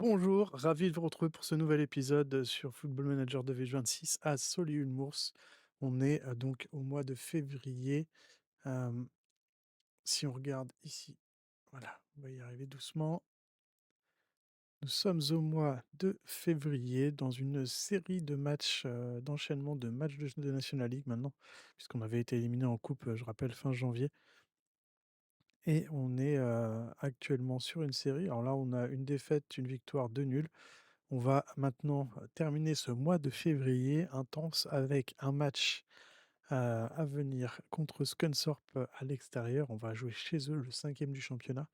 Bonjour, ravi de vous retrouver pour ce nouvel épisode sur Football Manager 2026 à Solihull-Mours. On est donc au mois de février. Euh, Si on regarde ici, voilà, on va y arriver doucement. Nous sommes au mois de février dans une série de matchs, d'enchaînement de matchs de National League maintenant, puisqu'on avait été éliminé en coupe, je rappelle, fin janvier. Et on est actuellement sur une série. Alors là, on a une défaite, une victoire, deux nuls. On va maintenant terminer ce mois de février intense avec un match à venir contre Scunthorpe à l'extérieur. On va jouer chez eux le cinquième du championnat.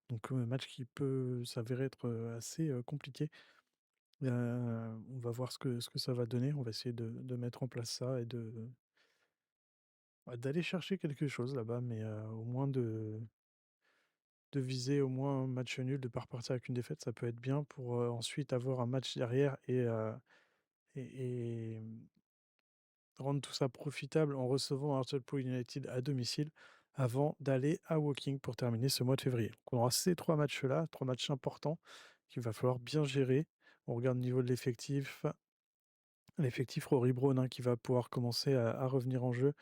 Donc un match qui peut s'avérer être assez compliqué. On va voir ce que ça va donner. On va essayer de mettre en place ça et d'aller chercher quelque chose là-bas, mais au moins de viser au moins un match nul, de ne pas repartir avec une défaite, ça peut être bien pour ensuite avoir un match derrière et rendre tout ça profitable en recevant Hartlepool United à domicile avant d'aller à Woking pour terminer ce mois de février. Donc on aura ces trois matchs-là, trois matchs importants qu'il va falloir bien gérer. On regarde le niveau de l'effectif. L'effectif Rory Brown qui va pouvoir commencer à revenir en jeu,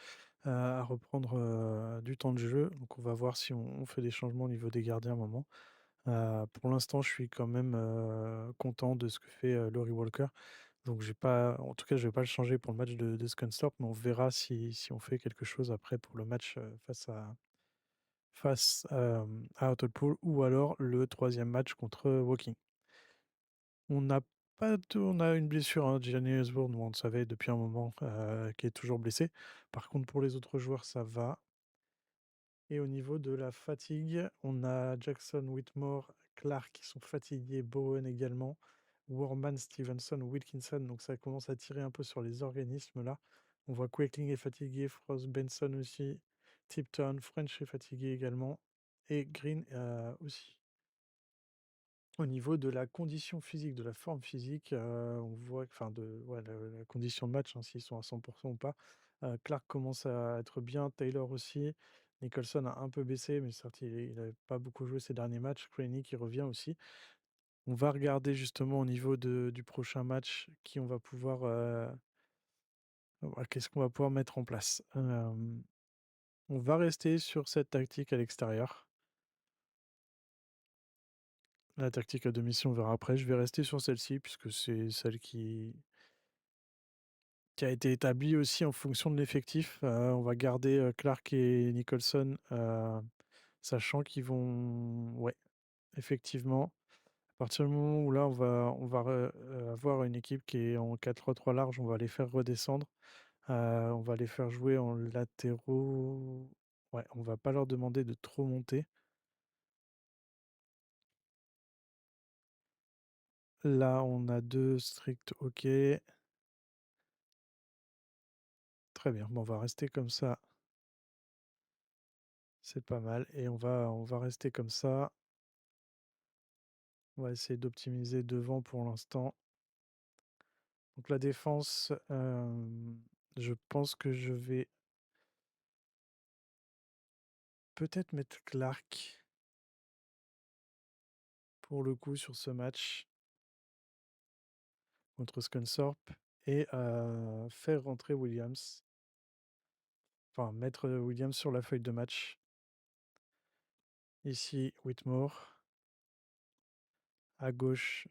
à reprendre du temps de jeu. Donc on va voir si on fait des changements au niveau des gardiens à un moment. Pour l'instant, je suis quand même content de ce que fait Laurie Walker. Donc j'ai pas, en tout cas, je vais pas le changer pour le match de Scunthorpe, mais on verra si on fait quelque chose après pour le match face à Hartlepool ou alors le troisième match contre Woking. On n'a pas on a une blessure, hein, Gianni Osborne, on le savait depuis un moment, qui est toujours blessé. Par contre, pour les autres joueurs, ça va. Et au niveau de la fatigue, on a Jackson, Whitmore, Clark qui sont fatigués, Bowen également, Warman, Stevenson, Wilkinson. Donc ça commence à tirer un peu sur les organismes là. On voit Quackling est fatigué, Frost, Benson aussi, Tipton, French est fatigué également, et Green aussi. Au niveau de la condition physique, de la forme physique, on voit enfin ouais, la condition de match, hein, s'ils sont à 100 ou pas. Clark commence à être bien, Taylor aussi. Nicholson a un peu baissé, mais certes, il n'avait pas beaucoup joué ces derniers matchs. Craney qui revient aussi. On va regarder justement au niveau du prochain match qui on va pouvoir, qu'est-ce qu'on va pouvoir mettre en place. On va rester sur cette tactique à l'extérieur. La tactique à domicile, on verra après. Je vais rester sur celle-ci puisque c'est celle qui a été établi aussi en fonction de l'effectif. On va garder Clark et Nicholson, sachant qu'ils vont, ouais, effectivement, à partir du moment où là, on va avoir une équipe qui est en 4-3-3 large, on va les faire redescendre. On va les faire jouer en latéraux. Ouais, on va pas leur demander de trop monter. Là, on a deux stricts, ok. Très bien, bon, on va rester comme ça. C'est pas mal. Et on va rester comme ça. On va essayer d'optimiser devant pour l'instant. Donc la défense, je pense que je vais peut-être mettre Clark pour le coup sur ce match contre Scunthorpe et faire rentrer Williams. Enfin, mettre Williams sur la feuille de match. Ici, Whitmore. À gauche,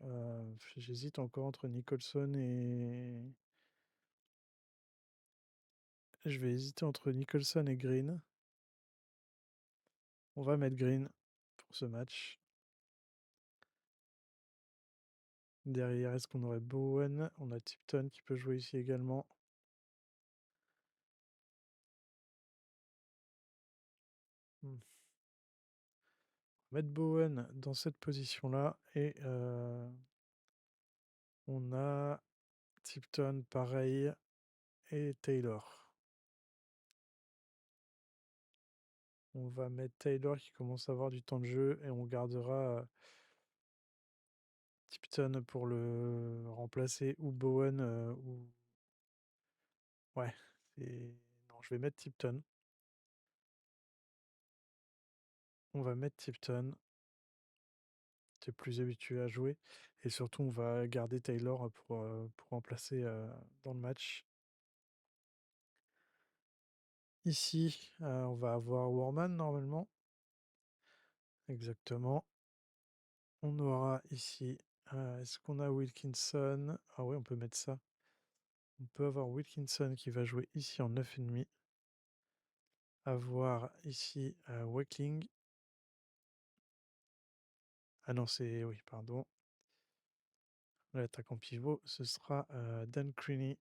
j'hésite encore entre Nicholson et... Je vais hésiter entre Nicholson et Green. On va mettre Green pour ce match. Derrière, est-ce qu'on aurait Bowen? On a Tipton qui peut jouer ici également. Hmm. On va mettre Bowen dans cette position-là. Et on a Tipton pareil. Et Taylor. On va mettre Taylor qui commence à avoir du temps de jeu. Et on gardera Tipton pour le remplacer. Ou Bowen. Ou... Ouais. Non, je vais mettre Tipton. On va mettre Tipton. tu es plus habitué à jouer et surtout on va garder Taylor pour remplacer, dans le match. Ici, on va avoir Warman normalement. Exactement. On aura ici, est-ce qu'on a Wilkinson? Ah oui, on peut mettre ça. On peut avoir Wilkinson qui va jouer ici en 9,5. Avoir ici, Wakeling. Ah non, c'est oui, pardon. L'attaquant pivot, ce sera, Dan Creaney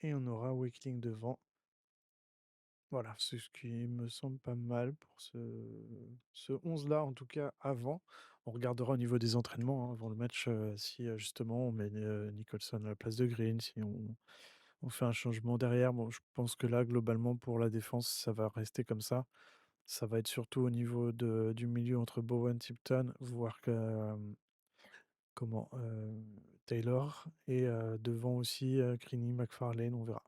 et on aura Wakeling devant. Voilà, c'est ce qui me semble pas mal pour ce 11 là, en tout cas avant. On regardera au niveau des entraînements, hein, avant le match, si, justement on met, Nicholson à la place de Green, si on fait un changement derrière. Bon, je pense que là, globalement, pour la défense, ça va rester comme ça. Ça va être surtout au niveau du milieu entre Bowen, Tipton, voire que, comment, Taylor et devant aussi, Creaney, McFarlane, on verra.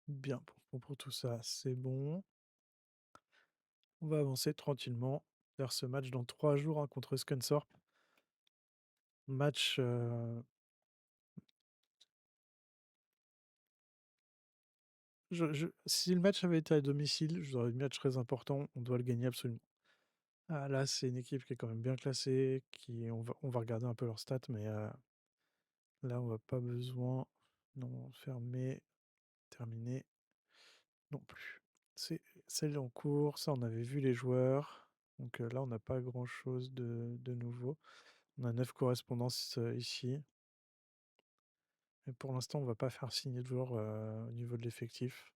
Bien, pour tout ça, c'est bon. On va avancer tranquillement vers ce match dans 3 jours, hein, contre Scunthorpe. Match, si le match avait été à domicile, je vous aurais dit match très important, on doit le gagner absolument. Ah là, c'est une équipe qui est quand même bien classée, qui on va regarder un peu leurs stats, mais là, on va pas besoin non, fermer, terminer, non plus. C'est celle en cours, ça on avait vu les joueurs, donc là, on n'a pas grand-chose de nouveau. On a 9 correspondances, ici. Mais pour l'instant, on va pas faire signer de joueurs, au niveau de l'effectif.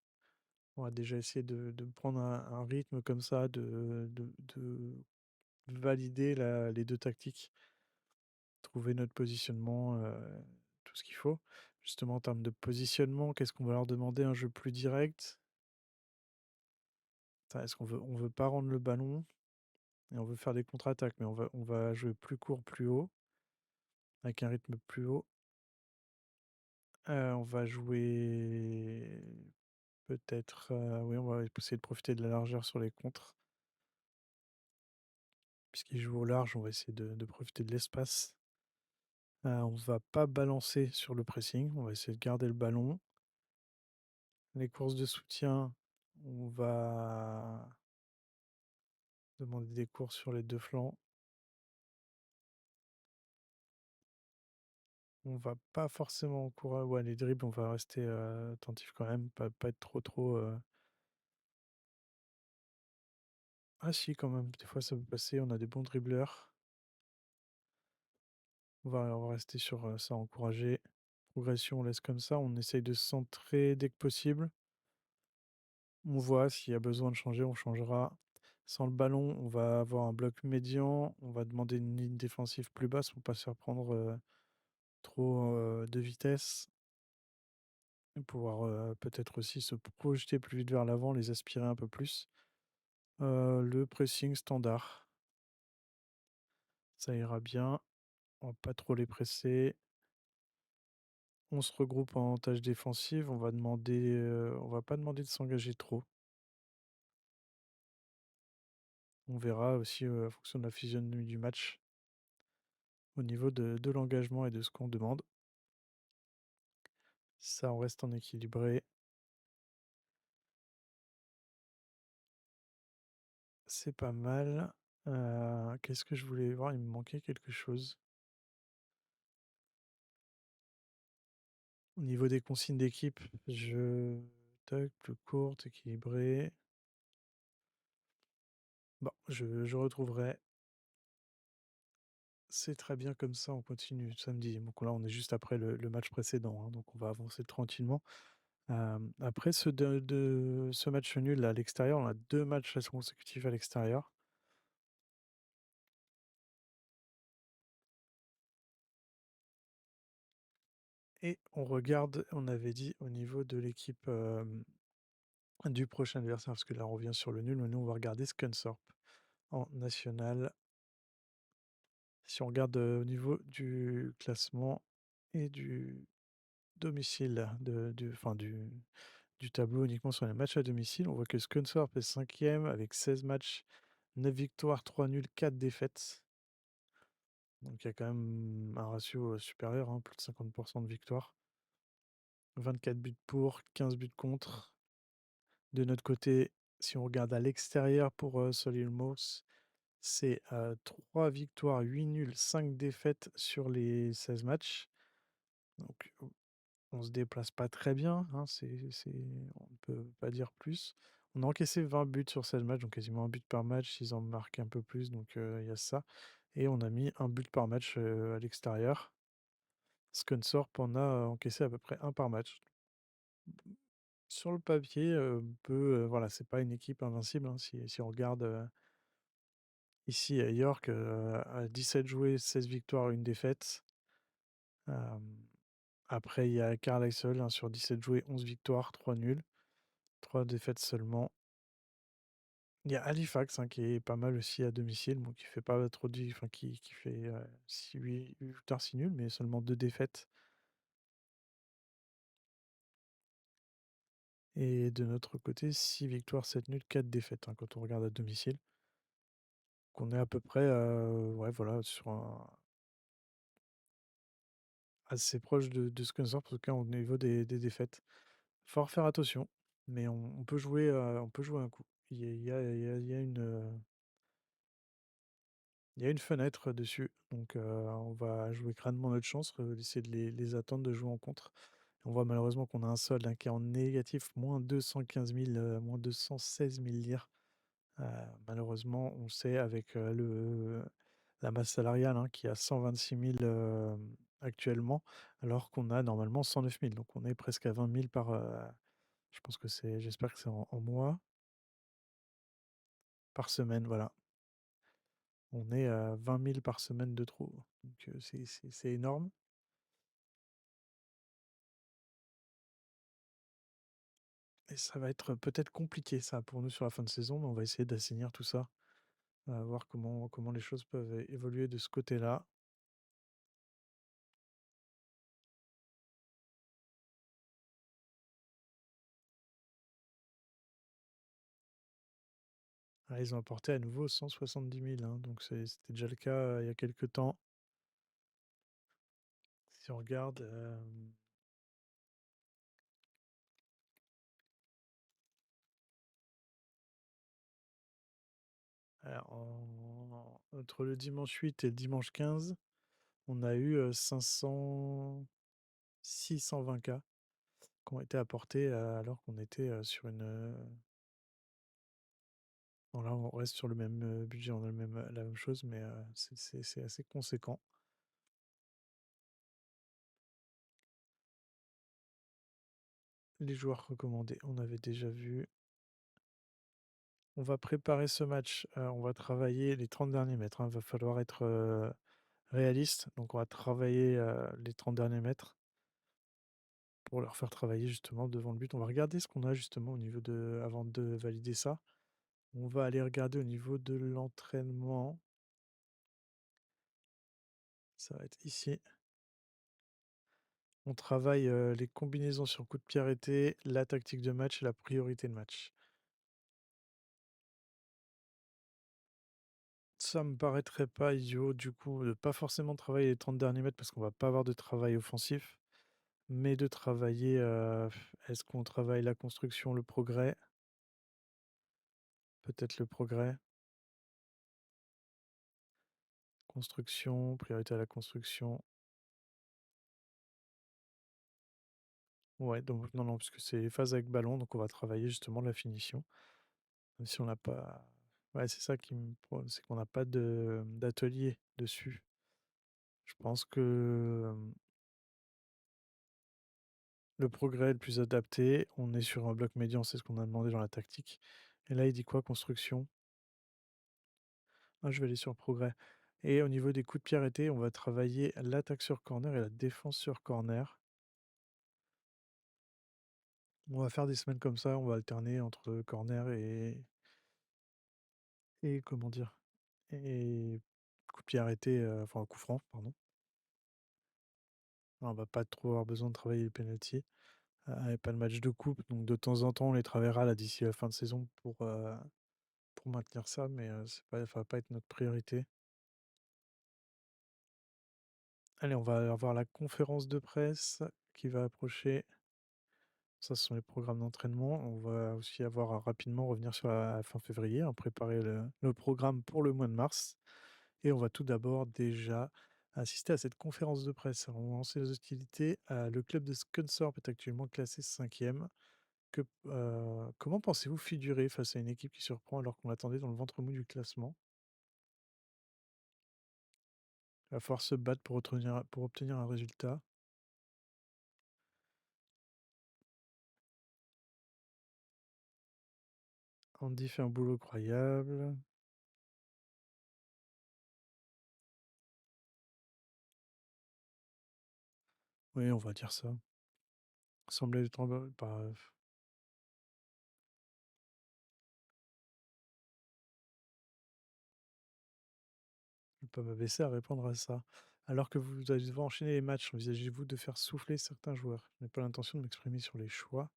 On va déjà essayer de prendre un rythme comme ça, de valider les 2 tactiques, trouver notre positionnement, tout ce qu'il faut. Justement, en termes de positionnement, qu'est-ce qu'on va leur demander? Un jeu plus direct? Est-ce qu'on veut pas rendre le ballon et on veut faire des contre-attaques, mais on va jouer plus court, plus haut, avec un rythme plus haut. On va jouer peut-être, oui, on va essayer de profiter de la largeur sur les contres. Puisqu'ils jouent au large, on va essayer de profiter de l'espace. On va pas balancer sur le pressing, on va essayer de garder le ballon. Les courses de soutien, on va demander des courses sur les 2 flancs. On va pas forcément encourager, ouais, les dribbles, on va rester, attentif quand même, pas être trop, ah si, quand même, des fois ça peut passer, on a des bons dribbleurs. On va rester sur, ça, encourager. Progression, on laisse comme ça, on essaye de se centrer dès que possible. On voit s'il y a besoin de changer, on changera. Sans le ballon, on va avoir un bloc médian, on va demander une ligne défensive plus basse pour pas se faire prendre, trop, de vitesse et pouvoir, peut-être aussi se projeter plus vite vers l'avant, les aspirer un peu plus. Le pressing standard, ça ira bien, on va pas trop les presser. On se regroupe en tâche défensive, on va pas demander de s'engager trop. On verra aussi, en fonction de la physionomie du match, au niveau de l'engagement et de ce qu'on demande. Ça, on reste en équilibré. C'est pas mal. Qu'est-ce que je voulais voir? Il me manquait quelque chose. Au niveau des consignes d'équipe, tac, plus courte, équilibrée. Bon, je retrouverai. C'est très bien comme ça, on continue samedi. Donc là, on est juste après le match précédent, hein, donc on va avancer tranquillement. Après ce match nul à l'extérieur, on a 2 matchs consécutifs à l'extérieur. Et on regarde, on avait dit au niveau de l'équipe, du prochain adversaire, parce que là on revient sur le nul, mais nous on va regarder Scunthorpe en national. Si on regarde, au niveau du classement et du domicile du du tableau uniquement sur les matchs à domicile, on voit que Scunthorpe est 5e avec 16 matchs, 9 victoires, 3 nuls, 4 défaites. Donc il y a quand même un ratio supérieur, hein, plus de 50% de victoires. 24 buts pour, 15 buts contre. De notre côté, si on regarde à l'extérieur pour Solilmos, c'est 3 victoires, 8 nuls, 5 défaites sur les 16 matchs. Donc on se déplace pas très bien, hein, on ne peut pas dire plus. On a encaissé 20 buts sur 16 matchs, donc quasiment un but par match. Ils en marquent un peu plus, donc il y a ça. Et on a mis un but par match à l'extérieur. Scunthorpe en a encaissé à peu près un par match. Sur le papier, voilà, c'est pas une équipe invincible, hein, si on regarde ici à York, à 17 joués, 16 victoires, une défaite. Après, il y a Carlisle, hein, sur 17 joués, 11 victoires, 3 nuls, 3 défaites seulement. Il y a Halifax, hein, qui est pas mal aussi à domicile, bon, qui fait pas trop de, enfin, qui fait 8 victoires, 6 nuls, mais seulement 2 défaites. Et de notre côté, 6 victoires, 7 nuls, 4 défaites, hein, quand on regarde à domicile. Qu'on est à peu près, ouais, voilà, sur un assez proche de ce qu'on sort, en tout cas au niveau des défaites. Faut faire attention, mais on peut jouer un coup. Il y a une fenêtre dessus, donc on va jouer crânement notre chance, essayer de les attendre, de jouer en contre. On voit malheureusement qu'on a un solde, hein, qui est en négatif, moins 215 000, moins 216 000 lire. Malheureusement, on sait avec la masse salariale, hein, qui est à 126 000 actuellement, alors qu'on a normalement 109 000. Donc on est presque à 20 000 par. Je pense que j'espère que c'est en mois, par semaine, voilà. On est à 20 000 par semaine de trop. Donc c'est énorme. Et ça va être peut-être compliqué, ça, pour nous sur la fin de saison, mais on va essayer d'assainir tout ça, voir comment les choses peuvent évoluer de ce côté-là. Ah, ils ont apporté à nouveau 170 000, hein, donc c'était déjà le cas il y a quelques temps. Si on regarde, alors, entre le dimanche 8 et le dimanche 15, on a eu 620 cas qui ont été apportés alors qu'on était sur une. Bon, là, on reste sur le même budget, on a la même chose, mais c'est assez conséquent. Les joueurs recommandés, on avait déjà vu. On va préparer ce match, on va travailler les 30 derniers mètres, hein. Va falloir être réaliste, donc on va travailler les 30 derniers mètres pour leur faire travailler justement devant le but. On va regarder ce qu'on a justement au niveau de, avant de valider ça. On va aller regarder au niveau de l'entraînement. Ça va être ici. On travaille les combinaisons sur coup de pied arrêté, la tactique de match et la priorité de match. Ça me paraîtrait pas idiot, du coup, de pas forcément travailler les 30 derniers mètres parce qu'on va pas avoir de travail offensif, mais de travailler, est-ce qu'on travaille la construction, le progrès? Peut-être le progrès. Construction, priorité à la construction. Ouais, donc non, non, parce que c'est les phases avec ballon, donc on va travailler justement la finition. Même si on n'a pas. Ouais, c'est ça qui me. C'est qu'on n'a pas d'atelier dessus. Je pense que le progrès est le plus adapté. On est sur un bloc médian, c'est ce qu'on a demandé dans la tactique. Et là, il dit quoi, construction? Ah, je vais aller sur progrès. Et au niveau des coups de pied arrêtés, on va travailler l'attaque sur corner et la défense sur corner. On va faire des semaines comme ça, on va alterner entre corner et comment dire, et coup de pied arrêté, enfin coup franc, pardon. On va pas trop avoir besoin de travailler les penalties. et pas de match de coupe, donc de temps en temps, on les travaillera là d'ici la fin de saison pour maintenir ça, mais c'est pas ça va pas être notre priorité. Allez, on va avoir la conférence de presse qui va approcher. Ça, ce sont les programmes d'entraînement. On va aussi avoir à rapidement revenir sur la fin février, hein, préparer le programme pour le mois de mars. Et on va tout d'abord déjà assister à cette conférence de presse. Alors, on va lancer les hostilités. Le club de Scunthorpe est actuellement classé cinquième. Comment pensez-vous figurer face à une équipe qui surprend alors qu'on l'attendait dans le ventre mou du classement? Il va falloir se battre pour obtenir un résultat. Andy fait un boulot incroyable. Oui, on va dire ça. Semblait être pas. Je ne peux pas m'abaisser à répondre à ça. Alors que vous allez devoir enchaîner les matchs, envisagez-vous de faire souffler certains joueurs? Je n'ai pas l'intention de m'exprimer sur les choix.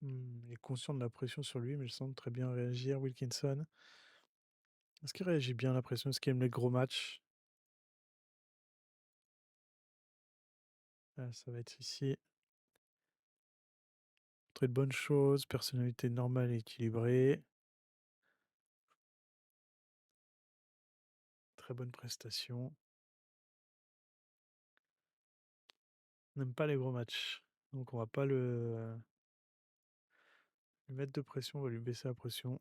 Il est conscient de la pression sur lui, mais il semble très bien réagir. Wilkinson, est-ce qu'il réagit bien à la pression? Est-ce qu'il aime les gros matchs? Ça va être ici. Très de bonnes choses, personnalité normale et équilibrée. Très bonne prestation. On n'aime pas les gros matchs. Donc on va pas lui mettre de pression, on va lui baisser la pression.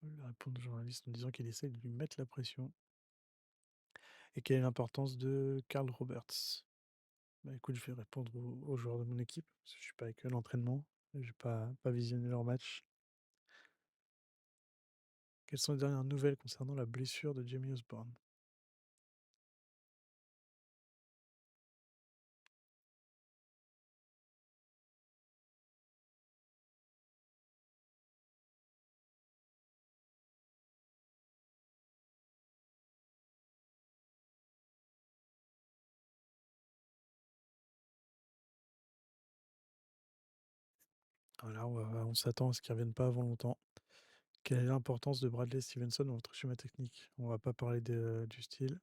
On va lui répondre au journaliste en disant qu'il essaie de lui mettre la pression. Et quelle est l'importance de Karl Roberts? Bah écoute, je vais répondre aux joueurs de mon équipe, parce que je suis pas avec eux à l'entraînement. J'ai pas visionné leur match. Quelles sont les dernières nouvelles concernant la blessure de Jamie Osborne? Voilà, on s'attend à ce qu'ils reviennent pas avant longtemps. Quelle est l'importance de Bradley Stevenson dans votre schéma technique? On va pas parler du style.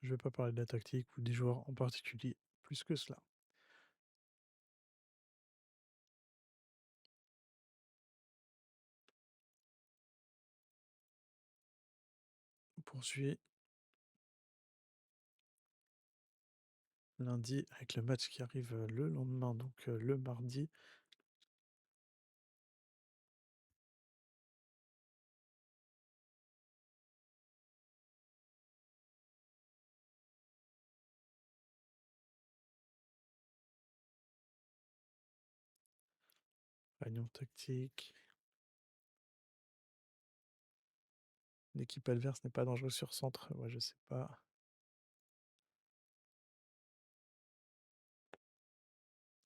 Je vais pas parler de la tactique ou des joueurs en particulier, plus que cela. On poursuit lundi avec le match qui arrive le lendemain, donc le mardi. Réunion tactique. L'équipe adverse n'est pas dangereuse sur centre. Ouais, je sais pas.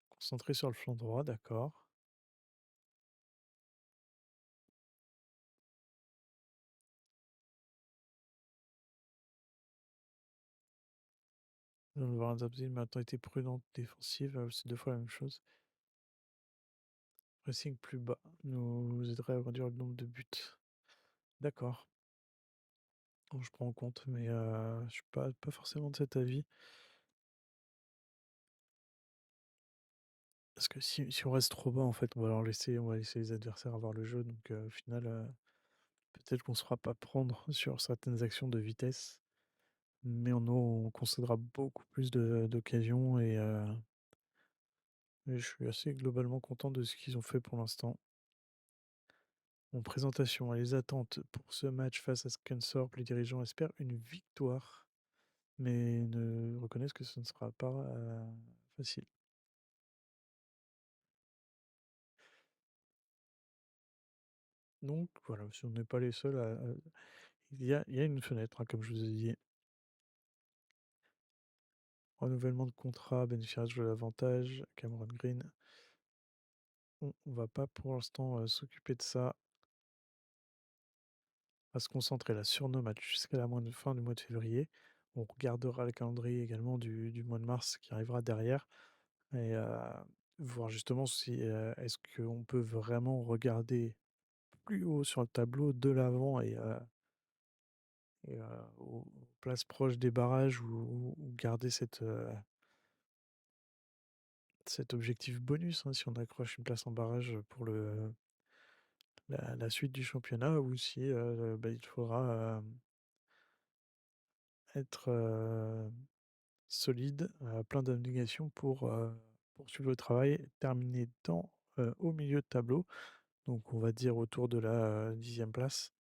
Concentré sur le flanc droit, d'accord. Lorenzo Zabzil a été prudente défensive, c'est deux fois la même chose. Pressing plus bas nous aiderait à réduire le nombre de buts. D'accord. Bon, je prends en compte, mais je suis pas forcément de cet avis. Parce que si on reste trop bas, en fait, on va laisser les adversaires avoir le jeu, donc au final, peut-être qu'on ne se fera pas prendre sur certaines actions de vitesse, mais on concédera beaucoup plus de d'occasions et je suis assez globalement content de ce qu'ils ont fait pour l'instant. En présentation et les attentes pour ce match face à Scunthorpe, les dirigeants espèrent une victoire, mais ne reconnaissent que ce ne sera pas facile. Donc voilà, si on n'est pas les seuls il y a une fenêtre, hein, comme je vous ai dit. Renouvellement de contrat, bénéficiaire de l'avantage, Cameron Green. On va pas pour l'instant s'occuper de ça. On va se concentrer là sur nos matchs jusqu'à la fin du mois de février. On regardera le calendrier également du mois de mars qui arrivera derrière et voir justement si est-ce qu'on peut vraiment regarder plus haut sur le tableau de l'avant aux places proches des barrages ou garder cet objectif bonus, hein, si on accroche une place en barrage pour la suite du championnat ou si bah, il faudra être solide, plein d'abnégation pour poursuivre le travail, terminer au milieu de tableau, donc on va dire autour de la 10e place,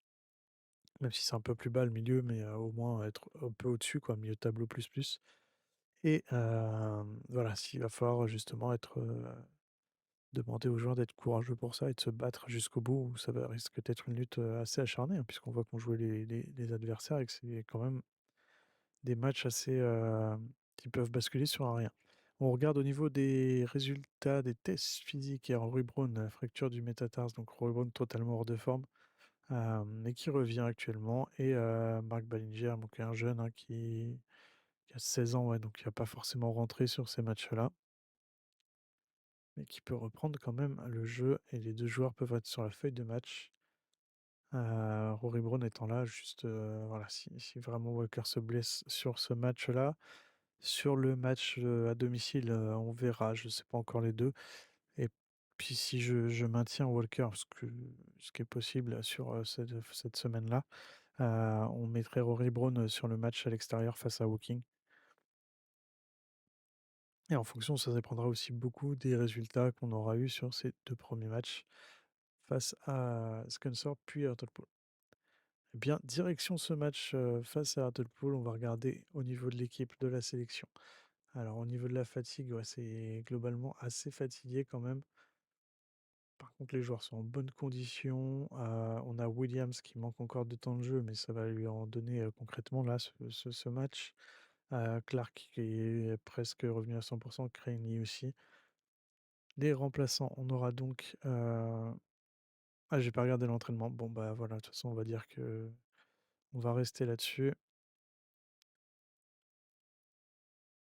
même si c'est un peu plus bas le milieu, mais au moins être un peu au-dessus quoi, milieu de tableau plus, plus et voilà, s'il va falloir justement demander aux joueurs d'être courageux pour ça et de se battre jusqu'au bout, ça va risque d'être une lutte, assez acharnée, hein, puisqu'on voit qu'on jouait les adversaires et que c'est quand même des matchs assez, qui peuvent basculer sur un rien. On regarde au niveau des résultats des tests physiques et Rory Brown, fracture du métatarse, donc Rory Brown totalement hors de forme, mais qui revient actuellement et Marc Ballinger, donc un jeune, hein, qui a 16 ans, ouais, donc qui va pas forcément rentrer sur ces matchs-là, mais qui peut reprendre quand même le jeu et les 2 joueurs peuvent être sur la feuille de match. Rory Brown étant là juste, voilà, si vraiment Walker se blesse sur ce match-là. Sur le match, à domicile, on verra, je ne sais pas encore les 2. Et puis si je maintiens Walker, ce qui est possible sur, cette semaine-là, on mettrait Rory Brown, sur le match à l'extérieur face à Woking et en fonction, ça dépendra aussi beaucoup des résultats qu'on aura eus sur ces 2 premiers matchs face à Scunthorpe puis Hartlepool. Eh bien, direction ce match, face à Hartlepool, on va regarder au niveau de l'équipe, de la sélection. Alors au niveau de la fatigue, ouais, c'est globalement assez fatigué quand même. Par contre, les joueurs sont en bonne condition. On a Williams qui manque encore de temps de jeu, mais ça va lui en donner, concrètement là, ce match. Clark qui est presque revenu à 100 Craigney aussi. Les remplaçants, on aura donc, j'ai pas regardé l'entraînement. Bon, bah, voilà, de toute façon, on va dire que on va rester là-dessus.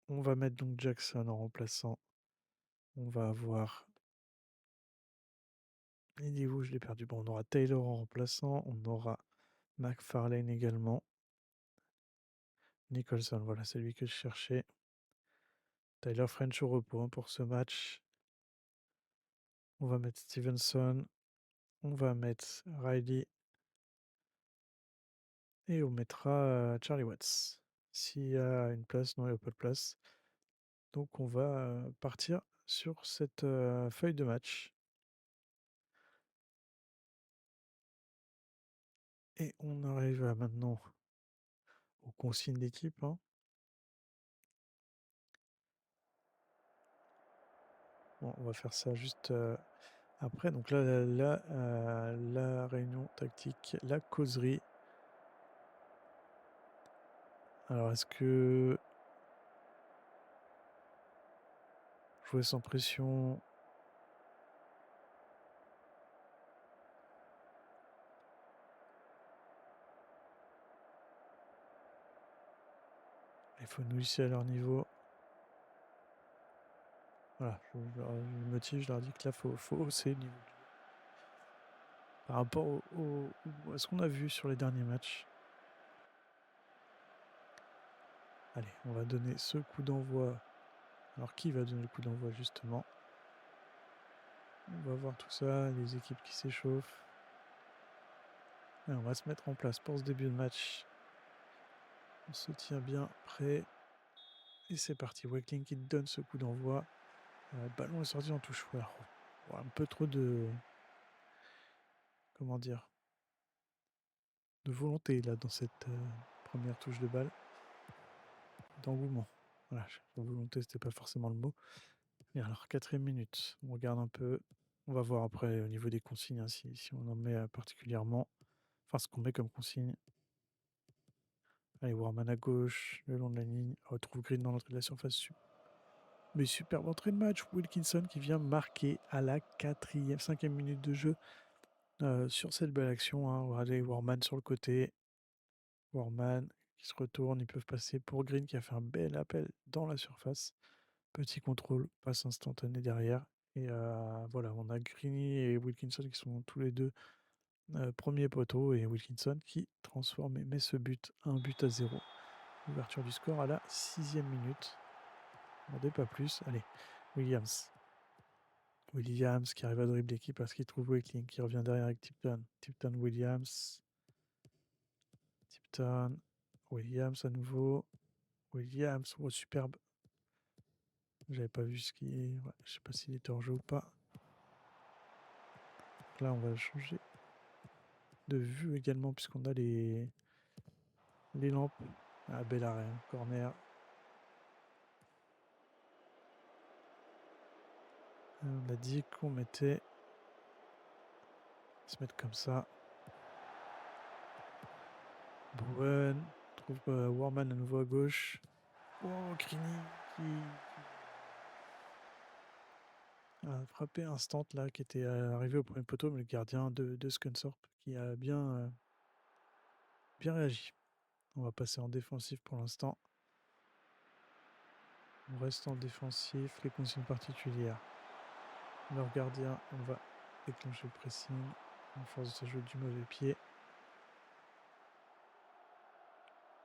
On va mettre donc Jackson en remplaçant. On va avoir il est où? Je l'ai perdu. Bon, on aura Taylor en remplaçant, on aura McFarlane également. Nicholson, voilà, c'est lui que je cherchais. Tyler French au repos, hein, pour ce match. On va mettre Stevenson, on va mettre Riley et on mettra Charlie Watts. S'il y a une place, non, il n'y a pas de place. Donc on va partir sur cette feuille de match. Et on arrive maintenant aux consignes d'équipe, hein. Bon, on va faire ça juste après. Donc là, la réunion tactique, la causerie. Alors, est-ce que jouer sans pression? Il faut nous hisser à leur niveau. Voilà, je motive, je leur dis que là, faut hausser le niveau de jeu. Par rapport à ce qu'on a vu sur les derniers matchs. Allez, on va donner ce coup d'envoi. Alors, qui va donner le coup d'envoi, justement? On va voir tout ça, les équipes qui s'échauffent. Et on va se mettre en place pour ce début de match. On se tient bien prêt. Et c'est parti. Wakeling qui donne ce coup d'envoi. Le ballon est sorti en touche. Ouais, un peu trop de. Comment dire? De volonté là dans cette première touche de balle. d'engouement. Voilà, volonté, c'était pas forcément le mot. Et alors, 4e minute, on regarde un peu. On va voir après au niveau des consignes, hein, si on en met particulièrement. Enfin, ce qu'on met comme consigne. Allez, Warman à gauche, le long de la ligne. On retrouve Green dans l'entrée de la surface. Mais superbe entrée de match. Wilkinson qui vient marquer à la 5e minute de jeu sur cette belle action. Hein. Allez, Warman sur le côté. Warman qui se retourne. Ils peuvent passer pour Green qui a fait un bel appel dans la surface. Petit contrôle, passe instantanée derrière. Et voilà, on a Greeny et Wilkinson qui sont tous les deux premier poteau. Et Wilkinson qui transforme et met ce but, 1-0. Ouverture du score à la 6e minute. On n'en pas plus. Allez, Williams. Williams qui arrive à dribbler l'équipe parce qu'il trouve Wakeling qui revient derrière avec Tipton. Tipton, Williams. Tipton. Williams à nouveau. Williams, oh, superbe. J'avais pas vu ce qui est. Ouais, je sais pas s'il était en jeu ou pas. Donc là, on va changer de vue également puisqu'on a les lampes. Ah, bel arrêt, hein. Corner. On a dit qu'on mettait. Se mettre comme ça. Bowen trouve Warman à nouveau à gauche. Oh, Criny qui a frappé instant là, qui était arrivé au premier poteau, mais le gardien de Scunthorpe qui a bien réagi. On va passer en défensif pour l'instant. On reste en défensif, les consignes particulières. Leur gardien, on va déclencher le pressing en force de se jouer du mauvais pied.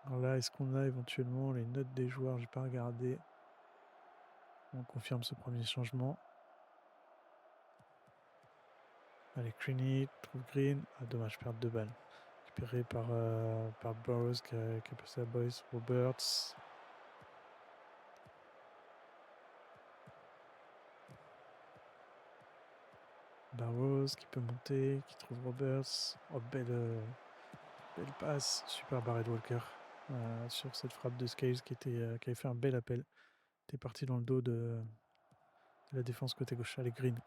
Alors là, est-ce qu'on a éventuellement les notes des joueurs? J'ai pas regardé. On confirme ce premier changement. Allez, Creaney trouve Green. Ah, dommage, perte de balle. Récupéré par Burroughs qui a passé à Boyce. Roberts. Burroughs qui peut monter, qui trouve Roberts. Oh, belle passe. Super barré de Walker sur cette frappe de Scales qui avait fait un bel appel. Était parti dans le dos de la défense côté gauche. Allez, Green.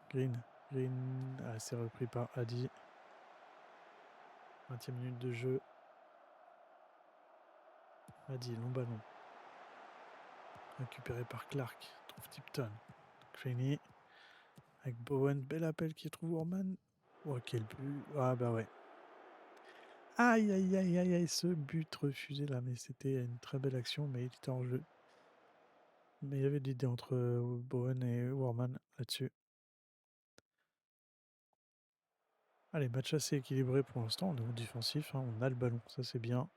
Ah, c'est repris par Adi. 20e minute de jeu. Adi, long ballon. Récupéré par Clark. Trouve Tipton. Creaney. Avec Bowen. Bel appel qui trouve Orman. Oh, quel but. Ah, bah ouais. Aïe, aïe, aïe, aïe, aïe. Ce but refusé là. Mais c'était une très belle action. Mais il était en jeu. Mais il y avait de l'idée entre Bowen et Warman là-dessus. Allez, match assez équilibré pour l'instant. On est en défensif. Hein. On a le ballon. Ça, c'est bien.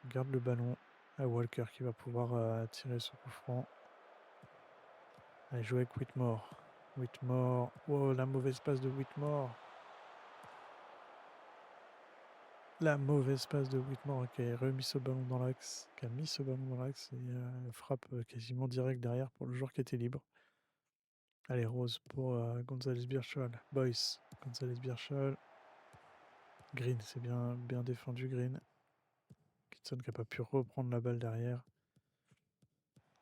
On garde le ballon à Walker qui va pouvoir tirer ce coup franc. Allez, jouer avec Whitmore. Oh, la mauvaise passe de Whitmore. La mauvaise passe de Whitmore qui a remis ce ballon dans l'axe. Qui a mis ce ballon dans l'axe et frappe quasiment direct derrière pour le joueur qui était libre. Allez, Rose pour Gonzalez Birchall. Boyce. Gonzalez Birchall. Green, c'est bien défendu, Green. Kitson qui n'a pas pu reprendre la balle derrière.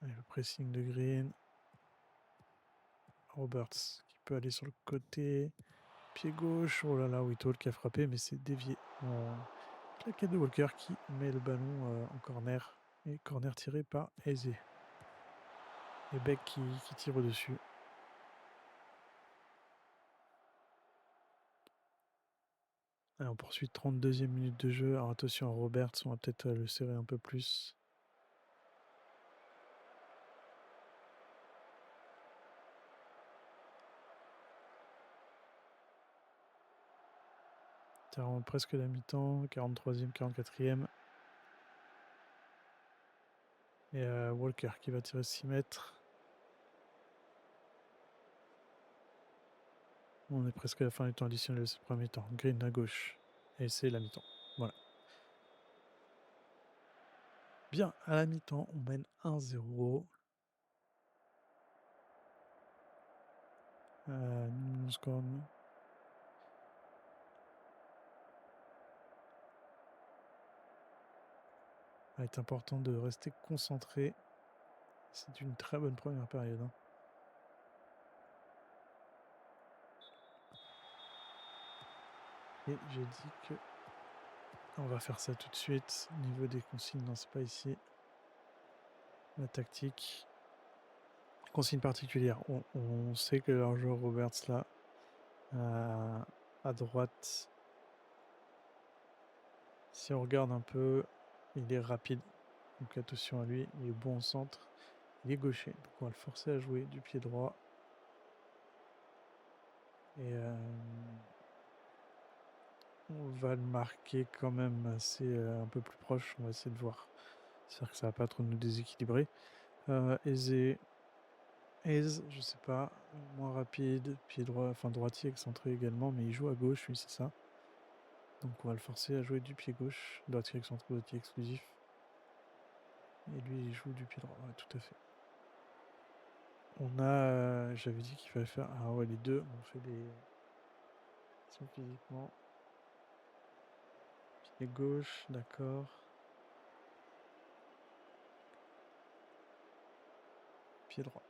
Allez, le pressing de Green. Roberts qui peut aller sur le côté. Pied gauche. Oh là là, Whittle qui a frappé, mais c'est dévié. Claquette de Walker qui met le ballon en corner. Et corner tiré par Eze. Et Beck qui tire au-dessus. Allez, on poursuit 32e minute de jeu. Alors attention à Roberts, on va peut-être le serrer un peu plus. Presque la mi-temps, 43e, 44e. Et Walker qui va tirer 6 mètres. On est presque à la fin du temps additionnel de ce premier temps. Green à gauche. Et c'est la mi-temps. Voilà. Bien, à la mi-temps, on mène 1-0. On score. va être important de rester concentré. C'est une très bonne première période. Hein. Et j'ai dit que on va faire ça tout de suite. Au niveau des consignes, non, c'est pas ici. La tactique. Consigne particulière. On sait que leur joueur Roberts là, à droite, si on regarde un peu, il est rapide. Donc attention à lui, il est bon au centre. Il est gaucher, donc on va le forcer à jouer du pied droit. Et on va le marquer quand même assez un peu plus proche. On va essayer de voir. J'espère que ça va pas trop nous déséquilibrer. Aisé. Aise, je sais pas. Moins rapide. Pied droit, enfin droitier excentré également, mais il joue à gauche, oui, c'est ça. Donc on va le forcer à jouer du pied gauche. Droitier excentré, droitier exclusif. Et lui, il joue du pied droit, ouais, tout à fait. On a. J'avais dit qu'il fallait faire. Ah ouais, les deux, on fait les. Physiquement. Pied gauche, d'accord. Pied droit.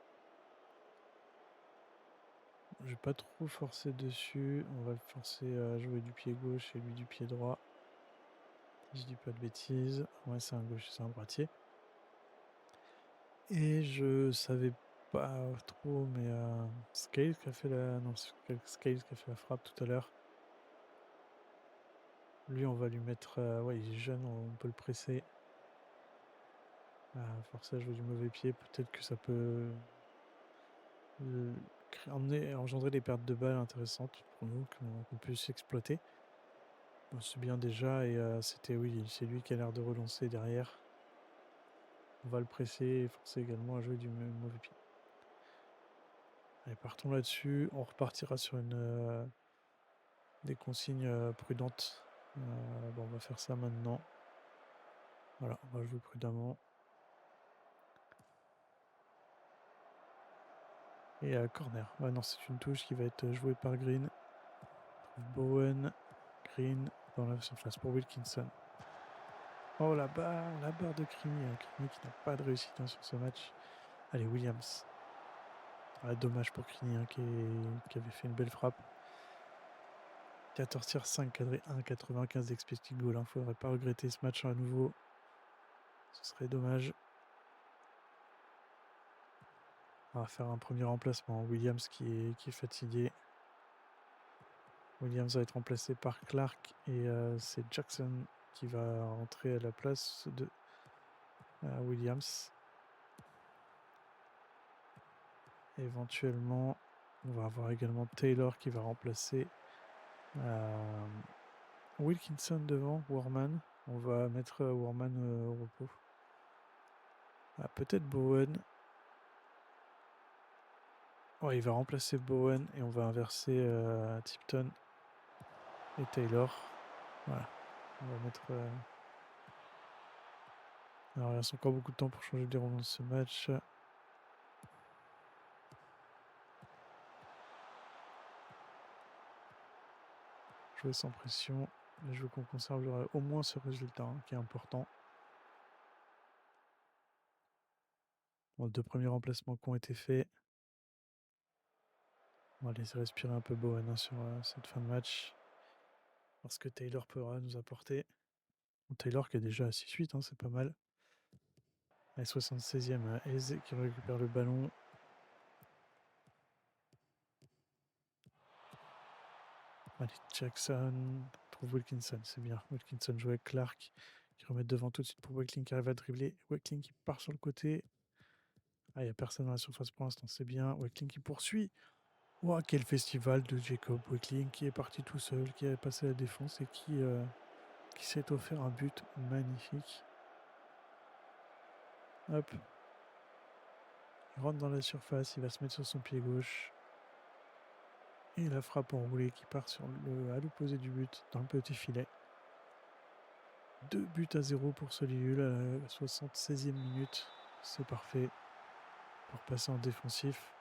Je vais pas trop forcer dessus. On va le forcer à jouer du pied gauche et lui du pied droit. Si je dis pas de bêtises. Ouais, c'est un gauche, c'est un droitier. Et je savais pas trop, mais Scales qui a fait la. Non, Scales qui a fait la frappe tout à l'heure. Lui, on va lui mettre. Ouais, il est jeune, on peut le presser. Forcer à jouer du mauvais pied, peut-être que ça peut engendrer des pertes de balles intéressantes pour nous, qu'on puisse exploiter. Bon, c'est bien déjà, et oui, c'est lui qui a l'air de relancer derrière. On va le presser et forcer également à jouer du mauvais pied. Allez, partons là-dessus. On repartira sur des consignes prudentes. Bon, on va faire ça maintenant. Voilà, on va jouer prudemment. Et corner. Ouais, non, c'est une touche qui va être jouée par Green. Bowen, Green dans la surface pour Wilkinson. Oh, la barre de Crimi. Crimi qui n'a pas de réussite sur ce match. Allez, Williams. Dommage pour Crimi qui avait fait une belle frappe. 14 tirs, 5 cadrés, 1,95 d'expected goal. Il ne faudrait pas regretter ce match à nouveau. Ce serait dommage. On va faire un premier remplacement. Williams qui est fatigué. Williams va être remplacé par Clark et c'est Jackson qui va rentrer à la place de Williams. Éventuellement, on va avoir également Taylor qui va remplacer Wilkinson devant Warman. On va mettre Warman au repos. Peut-être Bowen. Ouais, il va remplacer Bowen et on va inverser Tipton et Taylor. Voilà. On va mettre. Alors, il reste encore beaucoup de temps pour changer le déroulement de ce match. Jouer sans pression. Mais je veux qu'on conserve au moins ce résultat qui est important. Bon, 2 premiers remplacements qui ont été faits. On va laisser respirer un peu Bowen sur cette fin de match. Parce que Taylor pourra nous apporter. Bon, Taylor qui est déjà à 6-8, c'est pas mal. Et 76e, Eze qui récupère le ballon. Allez, Jackson trouve Wilkinson, c'est bien. Wilkinson joue avec Clark qui remet devant tout de suite pour Wakeling qui arrive à dribbler. Wakeling qui part sur le côté. Il n'y a personne dans la surface pour l'instant, c'est bien. Wakeling qui poursuit. Wow, quel festival de Jacob Wakeling qui est parti tout seul, qui a passé la défense et qui s'est offert un but magnifique. Hop. Il rentre dans la surface, il va se mettre sur son pied gauche. Et la frappe enroulée qui part à l'opposé du but, dans le petit filet. 2-0 pour Solihull à la 76e minute. C'est parfait pour passer en défensif.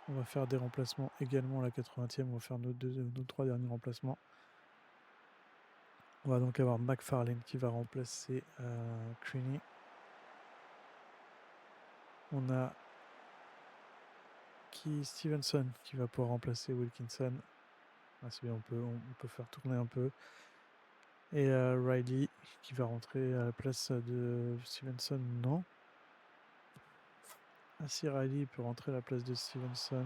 On va faire des remplacements également à la 80e. On va faire nos 3 derniers remplacements. On va donc avoir McFarlane qui va remplacer Creaney. On a Stevenson qui va pouvoir remplacer Wilkinson. Ah, c'est bien, on peut faire tourner un peu. Et Riley qui va rentrer à la place de Stevenson, non. Ah si, Riley peut rentrer à la place de Stevenson.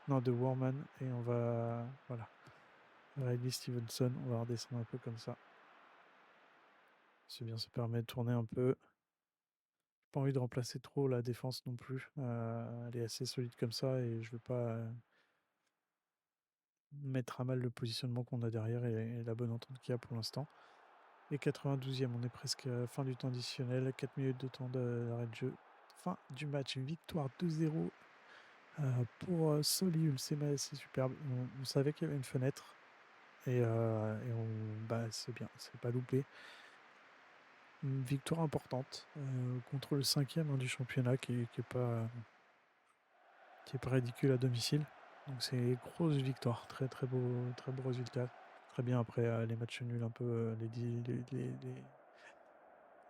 Non, de Warman. Et on va... Voilà. Riley, Stevenson, on va redescendre un peu comme ça. C'est bien, ça permet de tourner un peu. J'ai pas envie de remplacer trop la défense non plus. Elle est assez solide comme ça et je veux pas mettre à mal le positionnement qu'on a derrière et la bonne entente qu'il y a pour l'instant. Et 92e, on est presque fin du temps additionnel, 4 minutes de temps d'arrêt de jeu. Fin du match, victoire 2-0 pour Solihull, c'est superbe. On savait qu'il y avait une fenêtre et c'est bien, c'est pas loupé. Une victoire importante contre le 5e du championnat qui est pas ridicule à domicile. Donc c'est une grosse victoire, très beau résultat. Très bien après les matchs nuls, un peu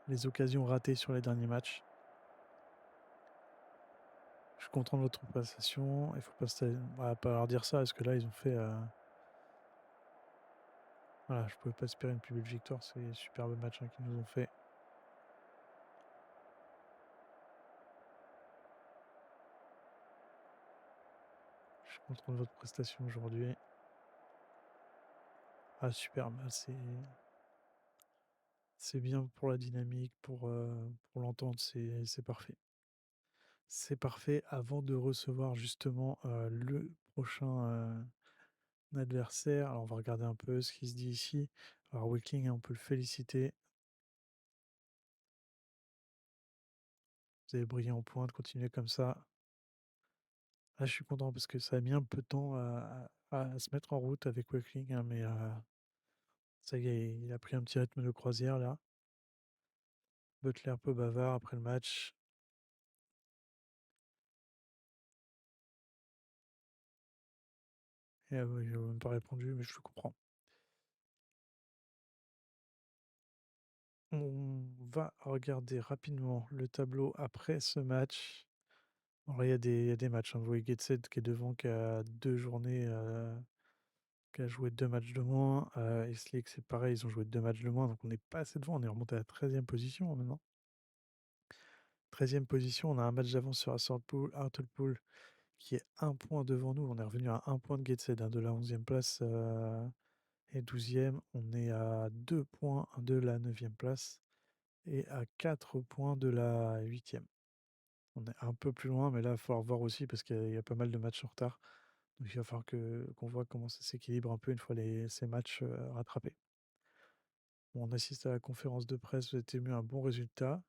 les occasions ratées sur les derniers matchs. Je suis content de votre prestation. Il faut pas leur dire ça parce que là ils ont fait. Voilà, je pouvais pas espérer une plus belle victoire. C'est un superbe match qu'ils nous ont fait. Je suis content de votre prestation aujourd'hui. Ah superbe, c'est bien pour la dynamique, pour l'entente, c'est parfait. C'est parfait avant de recevoir justement le prochain adversaire. Alors on va regarder un peu ce qui se dit ici. Alors Wakeling, on peut le féliciter. Vous avez brillé en pointe, continuez comme ça. Là je suis content parce que ça a mis un peu de temps à se mettre en route avec Wakeling, hein, mais ça y est, il a pris un petit rythme de croisière là. Butler un peu bavard après le match. Et il n'a même pas répondu, mais je le comprends. On va regarder rapidement le tableau après ce match. Alors, il y a des matchs. Hein. Vous voyez Getset qui est devant, qui a 2 journées, qui a joué 2 matchs de moins. Et Slick, c'est pareil, ils ont joué 2 matchs de moins. Donc on n'est pas assez devant. On est remonté à la 13e position maintenant. 13e position, on a un match d'avance sur Hartlepool qui est 1 point devant nous. On est revenu à 1 point de Getset, hein, de la 11e place et 12e. On est à 2 points de la 9e place et à 4 points de la 8e. On est un peu plus loin, mais là, il va falloir voir aussi parce qu'il y a pas mal de matchs en retard. Donc il va falloir qu'on voit comment ça s'équilibre un peu une fois ces matchs rattrapés. Bon, on assiste à la conférence de presse, vous avez ému un bon résultat.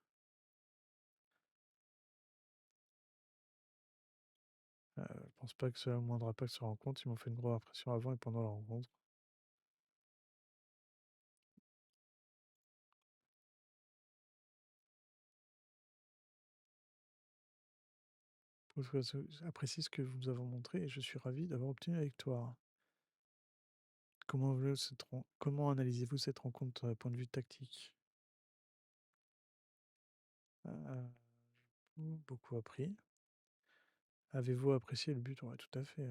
Je pense pas que cela a le moindre impact sur la rencontre. Ils m'ont fait une grosse impression avant et pendant la rencontre. J'apprécie ce que vous nous avez montré et je suis ravi d'avoir obtenu la victoire. Comment analysez-vous cette rencontre d'un point de vue tactique? Beaucoup appris. Avez-vous apprécié le but? Ouais, tout à fait.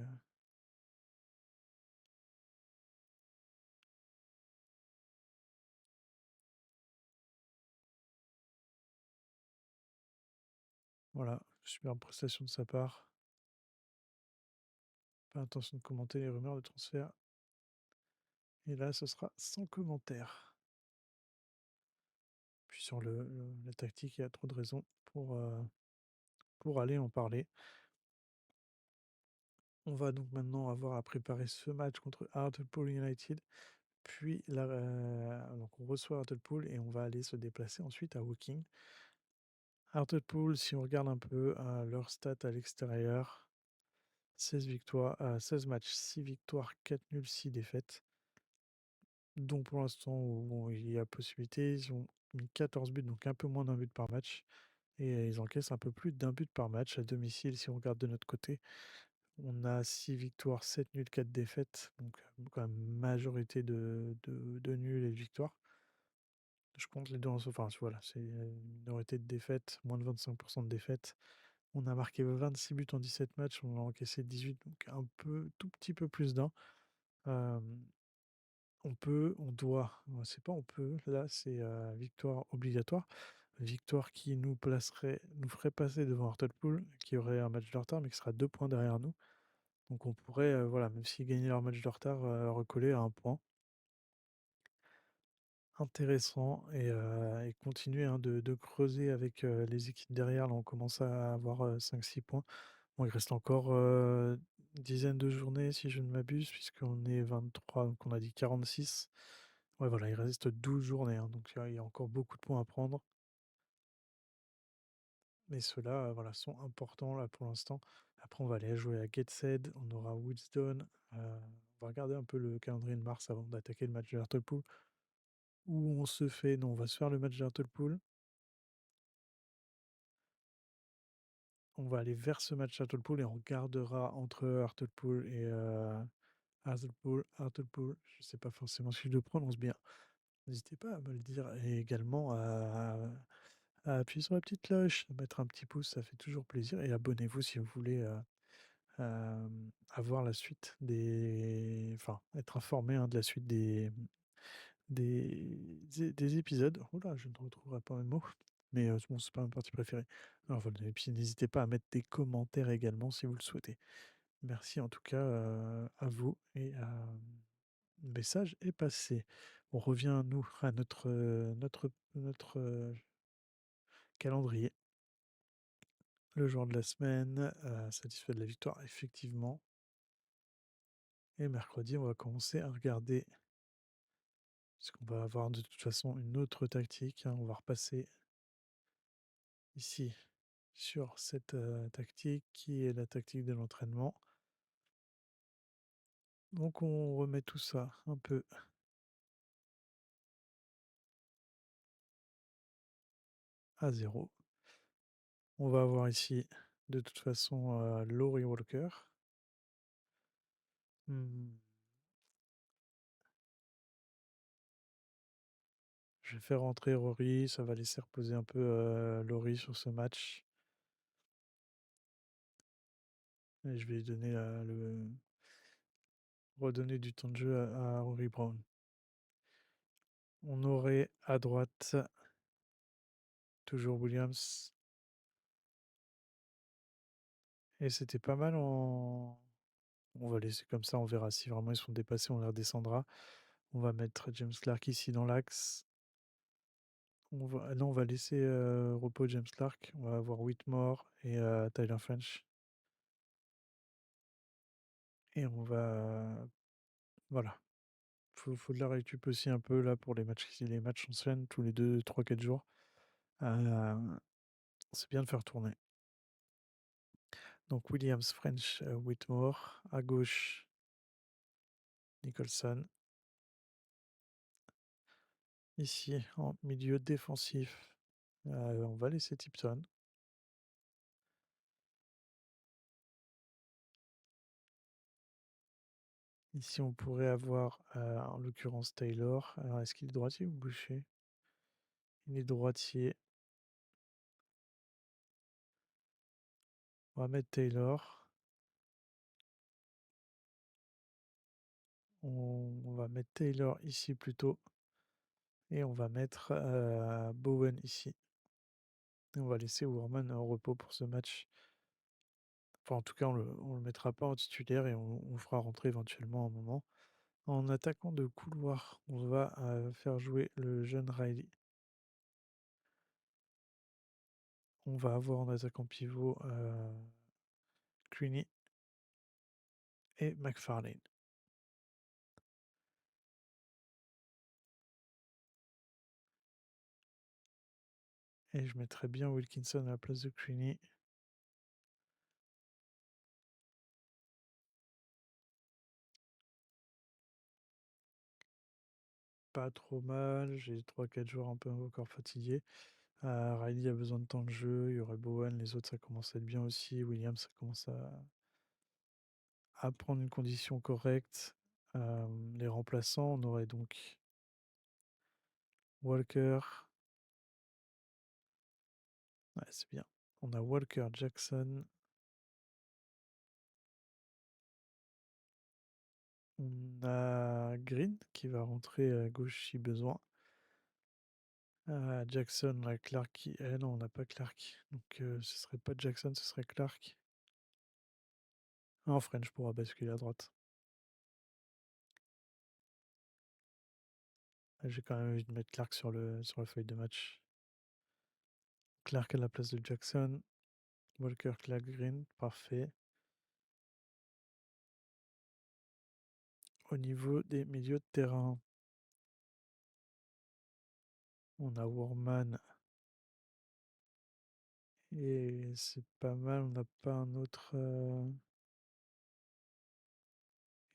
Voilà, superbe prestation de sa part. Pas intention de commenter les rumeurs de transfert. Et là, ce sera sans commentaire. Puis sur la tactique, il y a trop de raisons pour aller en parler. On va donc maintenant avoir à préparer ce match contre Hartlepool United. Puis là, donc on reçoit Hartlepool et on va aller se déplacer ensuite à Woking. Hartlepool, si on regarde un peu leurs stats à l'extérieur, 16 matchs, 6 victoires, 4 nuls, 6 défaites. Donc pour l'instant, bon, il y a possibilité. Ils ont mis 14 buts, donc un peu moins d'un but par match. Et ils encaissent un peu plus d'un but par match à domicile si on regarde de notre côté. On a 6 victoires, 7 nuls, 4 défaites, donc quand même majorité de nuls et de victoires. Je compte les 2 en enfin, voilà, c'est une minorité de défaites, moins de 25 de défaites. On a marqué 26 buts en 17 matchs, on en a encaissé 18, donc un peu tout petit peu plus d'un. Hem, on doit, c'est pas on peut, là, c'est, victoire obligatoire. Victoire qui nous ferait passer devant Hartlepool, qui aurait un match de retard, mais qui sera 2 points derrière nous. Donc on pourrait, voilà, même s'ils gagnaient leur match de retard, recoller à un point. Intéressant et continuer, hein, de creuser avec, les équipes derrière. Là, on commence à avoir, 5-6 points. Bon, il reste encore, une dizaine de journées si je ne m'abuse, puisqu'on est 23, donc on a dit 46. Ouais, voilà, il reste 12 journées, hein, donc il y a encore beaucoup de points à prendre. Mais ceux-là, voilà, sont importants là pour l'instant. Après, on va aller jouer à Gateshead, on aura Wheatstone. On va regarder un peu le calendrier de mars avant d'attaquer le match de Hartlepool. Où on se fait non, on va se faire le match de Hartlepool. On va aller vers ce match Hartlepool et on regardera entre Hartlepool et Hartlepool, je sais pas forcément si je le prononce bien. N'hésitez pas à me le dire et également à appuyer sur la petite cloche, à mettre un petit pouce, ça fait toujours plaisir et abonnez-vous si vous voulez, avoir la suite des enfin, être informé, hein, de la suite des épisodes. Oh là, je ne retrouverai pas mes mots, mais bon, c'est pas ma partie préférée. Alors voilà et puis n'hésitez pas à mettre des commentaires également si vous le souhaitez. Merci en tout cas, à vous et le message est passé. On revient nous à notre calendrier. Le jour de la semaine, satisfait de la victoire effectivement et mercredi, on va commencer à regarder parce qu'on va avoir de toute façon une autre tactique, hein. On va repasser ici sur cette, tactique qui est la tactique de l'entraînement. Donc on remet tout ça un peu à zéro. On va avoir ici de toute façon, Laurie Walker. Mmh, je vais faire rentrer Rory, ça va laisser reposer un peu, Laurie sur ce match et je vais lui donner, le redonner du temps de jeu à Rory Brown. On aurait à droite toujours Williams et c'était pas mal en on va laisser comme ça, on verra si vraiment ils sont dépassés, on les redescendra. On va mettre James Clark ici dans l'axe. On va laisser, repos James Clark. On va avoir Whitmore et Tyler French et on va voilà. Faut de la récup aussi un peu là pour les matchs s'enchaînent tous les 2, 3, 4 jours. Heu, c'est bien de faire tourner. Donc Williams, French, Whitmore. À gauche, Nicholson. Ici, en milieu défensif, on va laisser Tipton. Ici, on pourrait avoir, en l'occurrence Taylor. Alors est-ce qu'il est droitier ou gaucher? Il est droitier. On va mettre Taylor. On va mettre Taylor ici plutôt et on va mettre, Bowen ici et on va laisser Worman en repos pour ce match. Enfin, en tout cas, on le mettra pas en titulaire et on fera rentrer éventuellement un moment. En attaquant de couloir, on va, faire jouer le jeune Riley. On va avoir en attaquant pivot, Creaney et McFarlane et je mettrais bien Wilkinson à la place de Creaney. Pas trop mal, j'ai 3, 4 joueurs un peu encore fatigués. Riley a besoin de temps de jeu, il y aurait Bowen, les autres ça commence à être bien aussi, Williams ça commence à prendre une condition correcte. Les remplaçants, on aurait donc Walker. Ouais, c'est bien. On a Walker, Jackson. On a Green qui va rentrer à gauche si besoin. Jackson, la Clark qui. Non, on n'a pas Clark. Donc ce serait pas Jackson, ce serait Clark. French pourra basculer à droite. J'ai quand même envie de mettre Clark sur la feuille de match. Clark à la place de Jackson. Walker, Clark, Green. Parfait. Au niveau des milieux de terrain, on a Warman. Et c'est pas mal. On n'a pas un autre.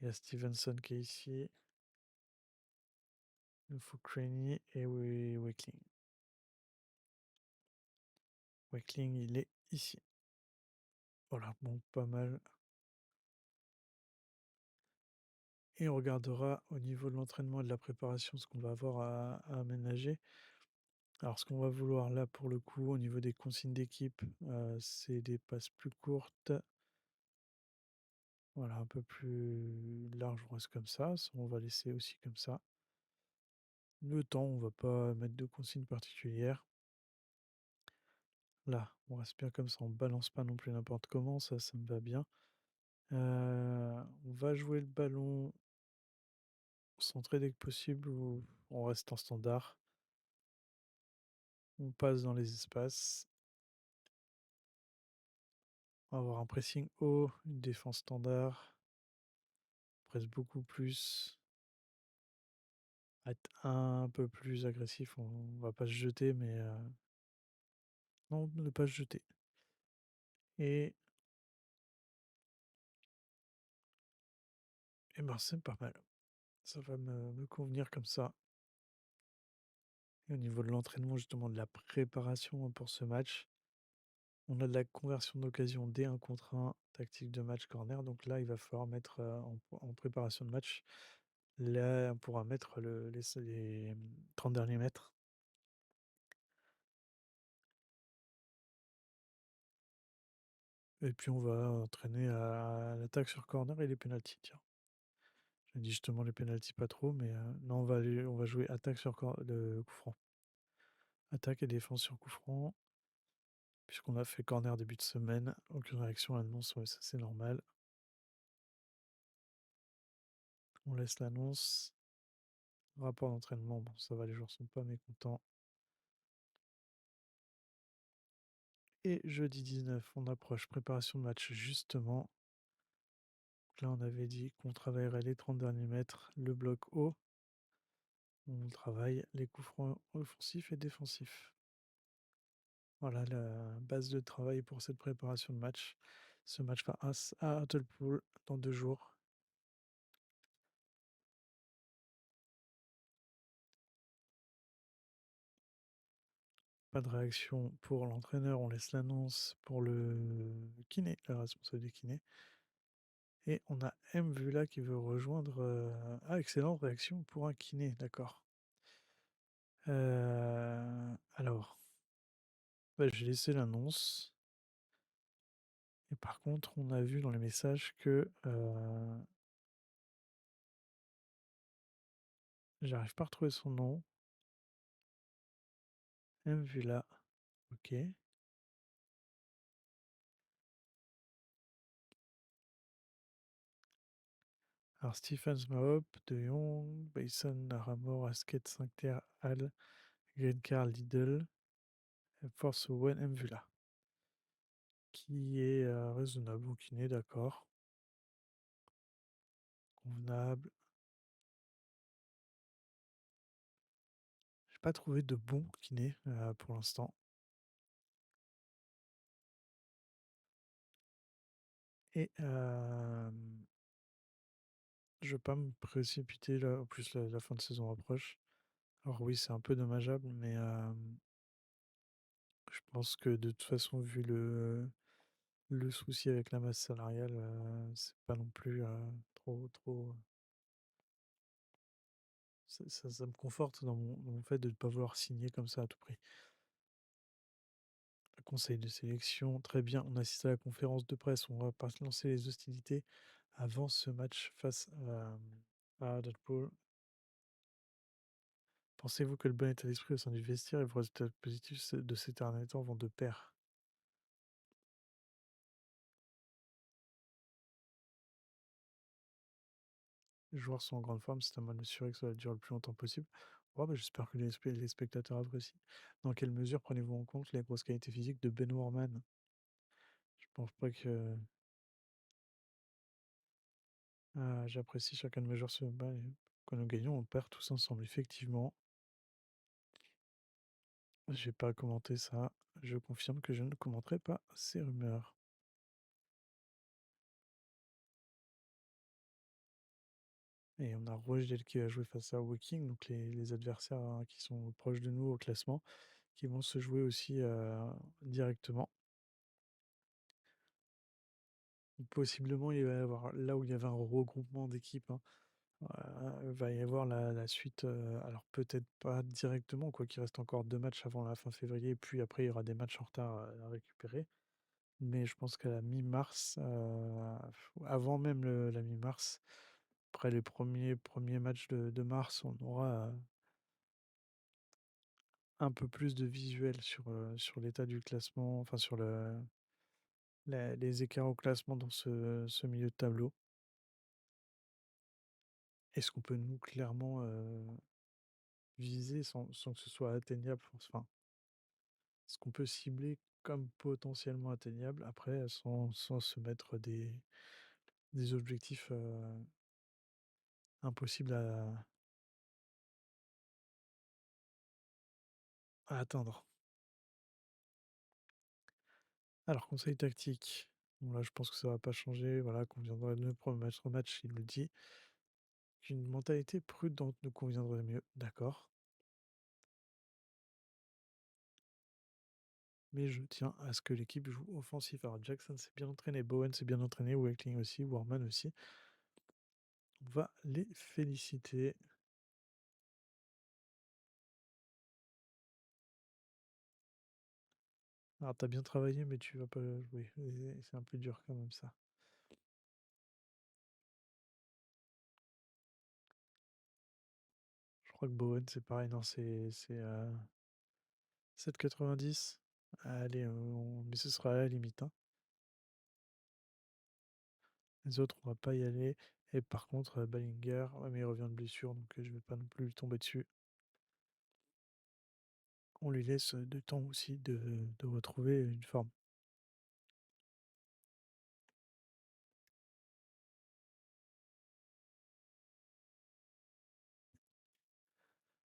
Il y a Stevenson qui est ici. Il faut Craney et Wakeling. Wakeling, il est ici. Voilà, bon, pas mal. Et on regardera au niveau de l'entraînement et de la préparation ce qu'on va avoir à aménager. Alors, ce qu'on va vouloir là, pour le coup, au niveau des consignes d'équipe, c'est des passes plus courtes. Voilà, un peu plus large, on reste comme ça. On va laisser aussi comme ça. Le temps, on va pas mettre de consignes particulières. Là, on reste bien comme ça, on balance pas non plus n'importe comment, ça me va bien. On va jouer le ballon centré dès que possible ou on reste en standard. On passe dans les espaces. On va avoir un pressing haut, une défense standard. On presse beaucoup plus. Être un peu plus agressif, on va pas se jeter, mais non, ne pas se jeter. Et, et ben c'est pas mal. Ça va me convenir comme ça. Et au niveau de l'entraînement, justement, de la préparation pour ce match, on a de la conversion d'occasion dès un contre un, tactique de match corner. Donc là, il va falloir mettre en préparation de match. Là, on pourra mettre les 30 derniers mètres. Et puis on va entraîner à l'attaque sur corner et les pénaltys. Tiens, j'ai dit justement les pénaltys pas trop, mais non, on va jouer attaque sur le coup franc. Attaque et défense sur coup franc. Puisqu'on a fait corner début de semaine, aucune réaction à l'annonce, ouais, ça c'est normal. On laisse l'annonce. Rapport d'entraînement, bon ça va, les joueurs sont pas mécontents. Et jeudi 19, on approche préparation de match justement. Donc là on avait dit qu'on travaillerait les 30 derniers mètres, le bloc haut. On travaille les coups francs offensifs et défensifs. Voilà la base de travail pour cette préparation de match. Ce match face à Hartlepool dans 2 jours. Pas de réaction pour l'entraîneur, on laisse l'annonce pour le kiné, le responsable du kiné. Et on a M Vula qui veut rejoindre. Excellente réaction pour un kiné, d'accord. Alors, bah, j'ai laissé l'annonce. Et par contre, on a vu dans les messages que j'arrive pas à retrouver son nom. M Vula, ok. Alors, Stephens Mahop, De Jong, Bason, Naramore, Asket, Sinclair, Hall, Greencar, Lidl, Force One, M Vula. Qui est raisonnable ou kiné, d'accord. Convenable. J'ai pas trouvé de bon kiné pour l'instant. Et je veux pas me précipiter là, en plus la fin de saison approche. Alors oui, c'est un peu dommageable, mais je pense que de toute façon, vu Le souci avec la masse salariale, c'est pas non plus, trop ça me conforte dans mon fait de ne pas vouloir signer comme ça à tout prix. Le conseil de sélection, très bien, on assiste à la conférence de presse, on va pas se lancer les hostilités avant ce match face, à Deadpool. Pensez-vous que le bon état d'esprit au sein du vestiaire et vos résultats positifs de ces derniers temps vont de pair? Les joueurs sont en grande forme, c'est à moi de m'assurer que ça va durer le plus longtemps possible. Ouais, bah, j'espère que les spectateurs apprécient. Dans quelle mesure prenez-vous en compte les grosses qualités physiques de Ben Warman? Je pense pas que j'apprécie chacun de mes joueurs se bat et quand nous gagnons, on perd tous ensemble. Effectivement, j'ai pas commenté ça. Je confirme que je ne commenterai pas ces rumeurs. Et on a Rochdale qui va jouer face à Woking, donc les adversaires qui sont proches de nous au classement, qui vont se jouer aussi directement. Possiblement, il va y avoir, là où il y avait un regroupement d'équipes, hein, va y avoir la suite. Alors peut-être pas directement, quoi qu'il reste encore 2 matchs avant la fin février, puis après il y aura des matchs en retard à récupérer. Mais je pense qu'à la mi-mars, avant même la mi-mars, après les premiers matchs de mars, on aura un peu plus de visuel sur l'état du classement, enfin sur les écarts au classement dans ce milieu de tableau. Est-ce qu'on peut nous clairement viser sans que ce soit atteignable? Enfin, est-ce qu'on peut cibler comme potentiellement atteignable après sans se mettre des objectifs impossibles à atteindre? Alors, conseil tactique. Bon, là, je pense que ça va pas changer. Voilà, conviendrait mieux pour le match, il le dit. Qu'une mentalité prudente nous conviendrait mieux. D'accord. Mais je tiens à ce que l'équipe joue offensif. Alors, Jackson s'est bien entraîné, Bowen s'est bien entraîné, Wakeling aussi, Warman aussi. On va les féliciter. Alors, t'as bien travaillé, mais tu vas pas jouer. Et c'est un peu dur quand même, ça. Je crois que Bowen, c'est pareil. Non, c'est 7,90. Allez, mais ce sera à la limite, hein. Les autres, on va pas y aller. Et par contre, Ballinger, ouais, mais il revient de blessure, donc je vais pas non plus lui tomber dessus. On lui laisse de temps aussi de retrouver une forme.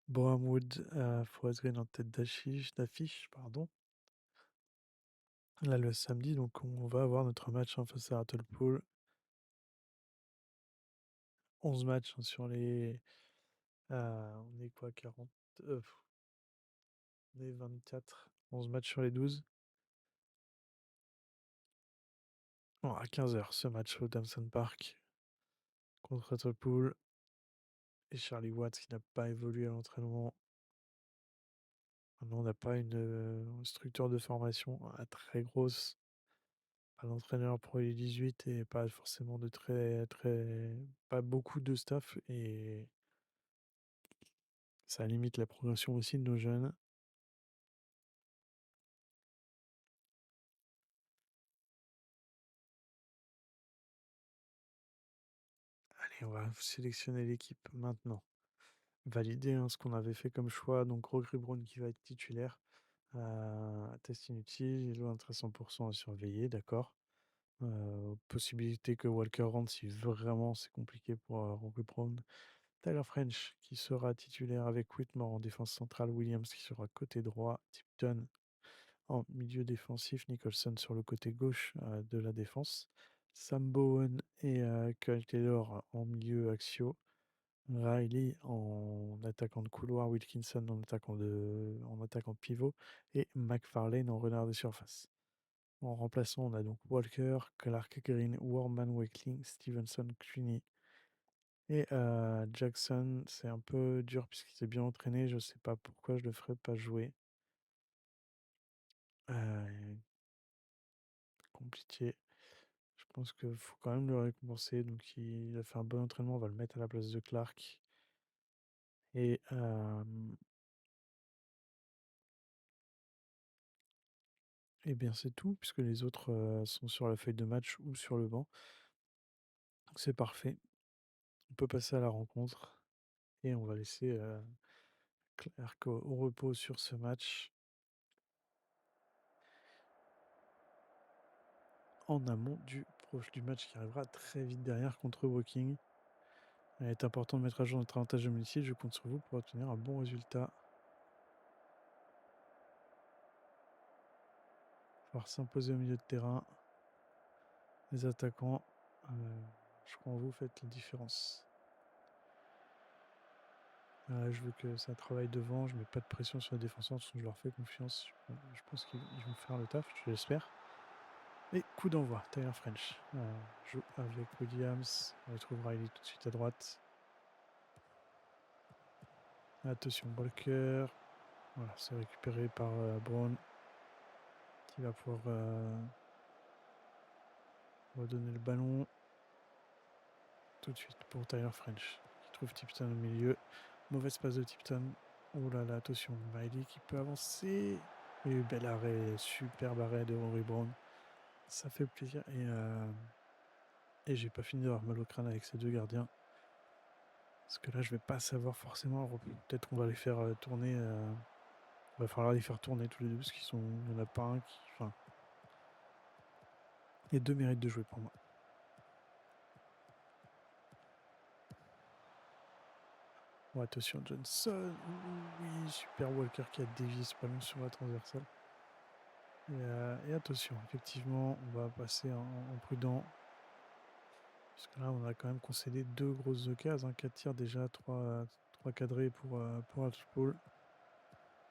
Bournemouth, Forest Green en tête d'affiche, pardon. Là, le samedi, donc on va avoir notre match en face à Hartlepool. 11 matchs hein, sur les. On est quoi, 40 on est 24. 11 matchs sur les 12. Bon, à 15 h, ce match au Damson Park contre Hartlepool. Et Charlie Watts qui n'a pas évolué à l'entraînement. Maintenant, on n'a pas une structure de formation très grosse. Pas d'entraîneur pour les 18 et pas forcément de pas beaucoup de staff et ça limite la progression aussi de nos jeunes. Allez, on va sélectionner l'équipe maintenant. Valider hein, ce qu'on avait fait comme choix. Donc, Rogri Brown qui va être titulaire. Test inutile, il doit être à 100% à surveiller, d'accord. Possibilité que Walker rentre si vraiment c'est compliqué pour Rogri Brown. Tyler French qui sera titulaire avec Whitmore en défense centrale, Williams qui sera côté droit, Tipton en milieu défensif, Nicholson sur le côté gauche de la défense, Sam Bowen et Kyle Taylor en milieu axio, Riley en attaquant de couloir, Wilkinson en attaquant pivot et McFarlane en renard de surface. En remplaçant, on a donc Walker, Clark, Green, Warman, Wakeling, Stevenson, Cluny et Jackson. C'est un peu dur puisqu'il s'est bien entraîné. Je sais pas pourquoi je le ferais pas jouer. Compliqué. Je pense qu'il faut quand même le récompenser. Donc il a fait un bon entraînement. On va le mettre à la place de Clark. Et bien c'est tout puisque les autres sont sur la feuille de match ou sur le banc. Donc c'est parfait. On peut passer à la rencontre et on va laisser Clark au repos sur ce match. En amont du match qui arrivera très vite derrière contre Woking. Il est important de mettre à jour notre avantage de domicile. Je compte sur vous pour obtenir un bon résultat. Il va falloir s'imposer au milieu de terrain. Les attaquants, je crois en vous, faites la différence. Je veux que ça travaille devant. Je mets pas de pression sur les défenseurs, de toute façon, je leur fais confiance. Je pense qu'ils vont faire le taf, je l'espère. Et coup d'envoi, Tyler French joue avec Williams. On retrouve Riley tout de suite à droite. Attention, Walker. Voilà, c'est récupéré par Brown qui va pouvoir redonner le ballon tout de suite pour Tyler French qui trouve Tipton au milieu. Mauvaise passe de Tipton. Oh là là, attention, Riley qui peut avancer. Et bel arrêt, superbe arrêt de Rory Brown. Ça fait plaisir. Et j'ai pas fini d'avoir mal au crâne avec ces deux gardiens. Parce que là, je vais pas savoir forcément. Peut-être qu'on va les faire tourner. Il va falloir les faire tourner tous les deux parce qu'il n'y en a pas un qui. Enfin, les deux méritent de jouer pour moi. Oh, attention, Johnson. Oui, super Walker qui a dévié ce ballon sur la transversale. Et attention, effectivement, on va passer en prudent. Parce que là, on a quand même concédé deux grosses occasions. 4 tirs déjà, 3 cadrés pour Hartlepool.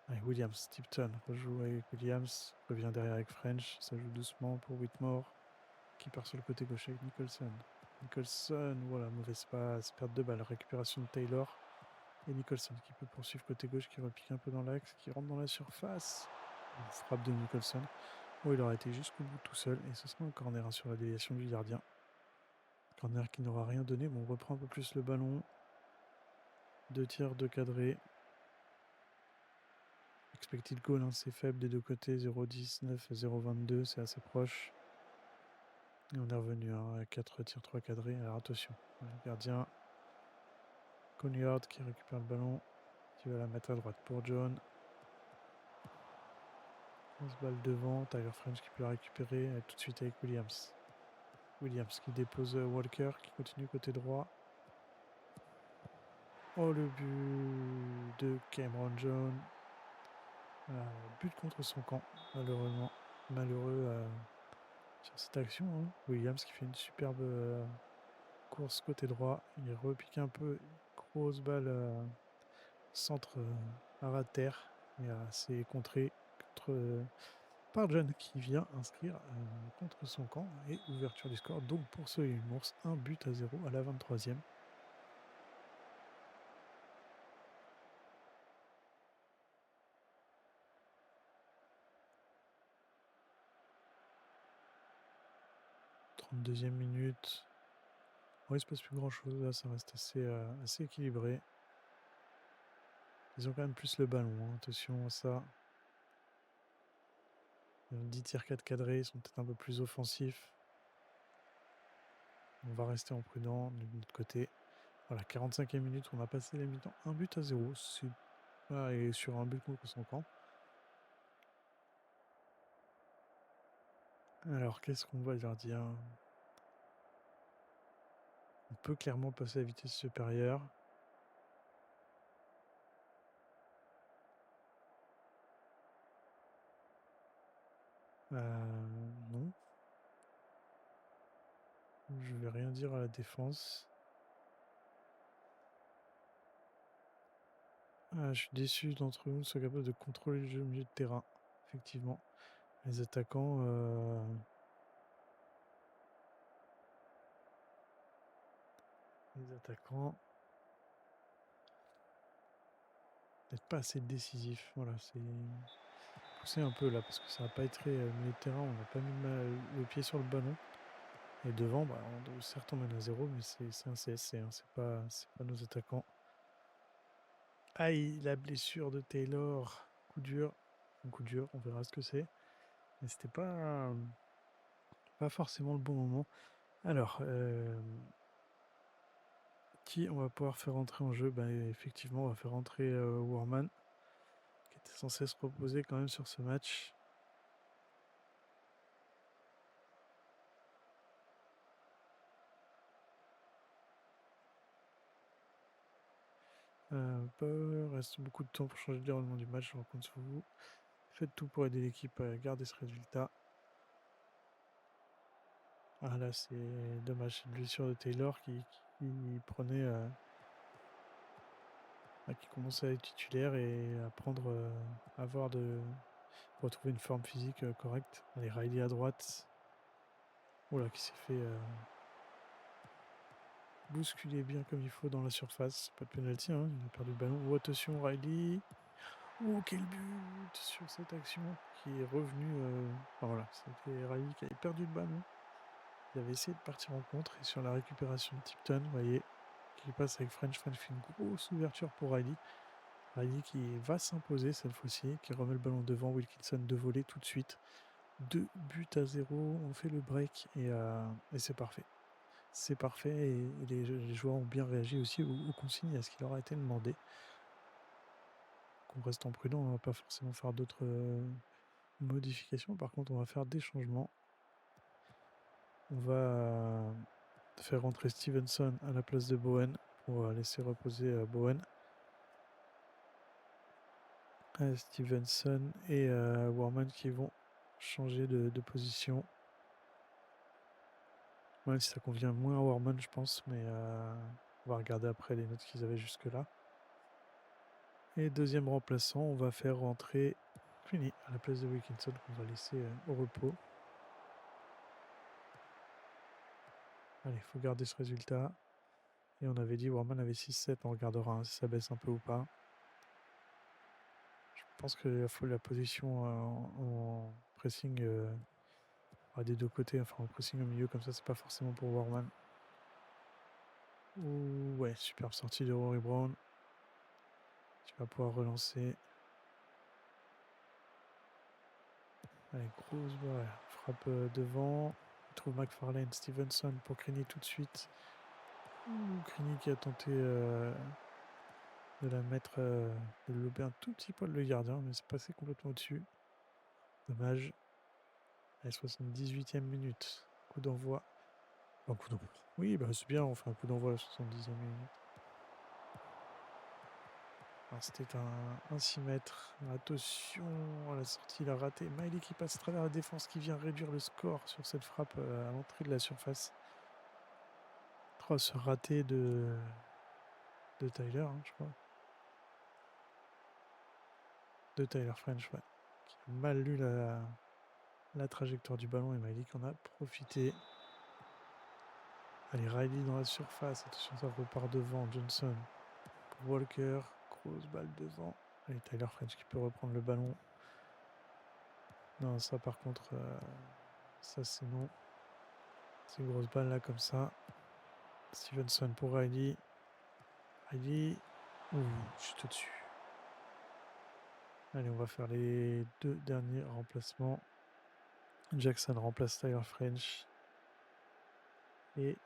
Avec Williams, Tipton rejoue avec Williams, revient derrière avec French, ça joue doucement pour Whitmore, qui part sur le côté gauche avec Nicholson. Nicholson, voilà, mauvaise passe, perte de balle, récupération de Taylor. Et Nicholson qui peut poursuivre côté gauche, qui repique un peu dans l'axe, qui rentre dans la surface. Une frappe de Nicholson. Oh, il aurait été jusqu'au bout tout seul, et ce sera un corner sur la déviation du gardien. Corner qui n'aura rien donné, mais on reprend un peu plus le ballon. 2 tirs, 2 cadrés. Expected goal, hein, c'est faible des deux côtés, 0,19, 0,22, c'est assez proche. Et on est revenu à 4 tirs, 3 cadrés. Alors attention, le gardien Conyard qui récupère le ballon, qui va la mettre à droite pour John. On se balle devant, Tyler French qui peut la récupérer, et tout de suite avec Williams. Williams qui dépose Walker, qui continue côté droit. Oh, le but de Cameron John. But contre son camp, malheureusement. Malheureux sur cette action. Hein. Williams qui fait une superbe course côté droit. Il repique un peu. Grosse balle centre à ras de terre. Et c'est contré par John qui vient inscrire contre son camp. Et ouverture du score. Donc pour ce Mours, 1 but à 0 à la 23e. Deuxième minute. Ouais, il se passe plus grand chose là, ça reste assez équilibré. Ils ont quand même plus le ballon, hein. Attention à ça. 10 tirs 4 cadrés, ils sont peut-être un peu plus offensifs. On va rester en prudent de notre côté. Voilà, 45e minute, on a passé la mi-temps. 1 but à 0. Et sur un but contre son camp. Alors, qu'est-ce qu'on va leur dire? On peut clairement passer à vitesse supérieure. Non. Je vais rien dire à la défense. Je suis déçu d'entre nous soit capable de contrôler le jeu au milieu de terrain. Effectivement. Les attaquants... peut-être pas assez décisif. Voilà, c'est poussé un peu là parce que ça n'a pas été milieu de terrain. On n'a pas mis le pied sur le ballon. Et devant, bah, certes on mène à 0, mais c'est un CSC, hein, c'est pas nos attaquants. Aïe, la blessure de Taylor. Coup dur. Un coup dur, on verra ce que c'est. Mais c'était pas forcément le bon moment. Alors, qui on va pouvoir faire entrer en jeu? Bah, effectivement, on va faire entrer Warman, qui était censé se reposer quand même sur ce match. Reste beaucoup de temps pour changer le déroulement du match, je compte sur vous. Faites tout pour aider l'équipe à garder ce résultat. Ah là, c'est dommage, c'est une blessure de Taylor qui prenait... qui commençait à être titulaire et à prendre... retrouver une forme physique correcte. Allez, Riley à droite. Oula, qui s'est fait bousculer bien comme il faut dans la surface. Pas de penalty, hein, il a perdu le ballon. Oh, attention, Riley. Oh, quel but sur cette action qui est revenu. Enfin voilà, c'était Riley qui avait perdu le ballon. Il avait essayé de partir en contre et sur la récupération de Tipton, vous voyez, qui passe avec French. French fait une grosse ouverture pour Riley. Riley qui va s'imposer cette fois-ci, qui remet le ballon devant. Wilkinson de voler tout de suite. 2 buts à 0, on fait le break et c'est parfait. C'est parfait et les joueurs ont bien réagi aussi aux consignes, à ce qui leur a été demandé. Donc on reste en prudent, on ne va pas forcément faire d'autres modifications. Par contre, on va faire des changements. On va faire rentrer Stevenson à la place de Bowen pour laisser reposer Bowen. Stevenson et Warman qui vont changer de position. Même si ça convient moins à Warman, je pense, mais on va regarder après les notes qu'ils avaient jusque-là. Et deuxième remplaçant, on va faire rentrer Cluny à la place de Wilkinson qu'on va laisser au repos. Allez, il faut garder ce résultat. Et on avait dit Warman avait 6-7, on regardera hein, si ça baisse un peu ou pas. Je pense que la position en pressing des deux côtés, enfin en pressing au milieu, comme ça, c'est pas forcément pour Warman. Ouh, ouais, superbe sortie de Rory Brown. Tu vas pouvoir relancer. Allez, grosse frappe devant. On trouve McFarlane, Stevenson pour Criny tout de suite. Criny qui a tenté de la mettre, de lober un tout petit poil le gardien, mais c'est passé complètement au-dessus. Dommage. Allez, 78e minute. Coup d'envoi. Un coup d'envoi. Oui, bah c'est bien, on fait un coup d'envoi à la 70e minute. C'était un 6 mètres. Attention à la sortie, il a raté. Miley qui passe à travers la défense qui vient réduire le score sur cette frappe à l'entrée de la surface. Ce raté de Tyler, hein, je crois. De Tyler French, ouais. Qui a mal lu la trajectoire du ballon et Miley qui en a profité. Allez, Riley dans la surface. Attention, ça repart devant. Johnson pour Walker. Grosse balle devant. Allez, Tyler French qui peut reprendre le ballon. Non, ça par contre, ça c'est non. C'est une grosse balle là comme ça. Stevenson pour Riley. Riley. Ouh, juste au-dessus. Allez, on va faire les deux derniers remplacements. Jackson remplace Tyler French. Et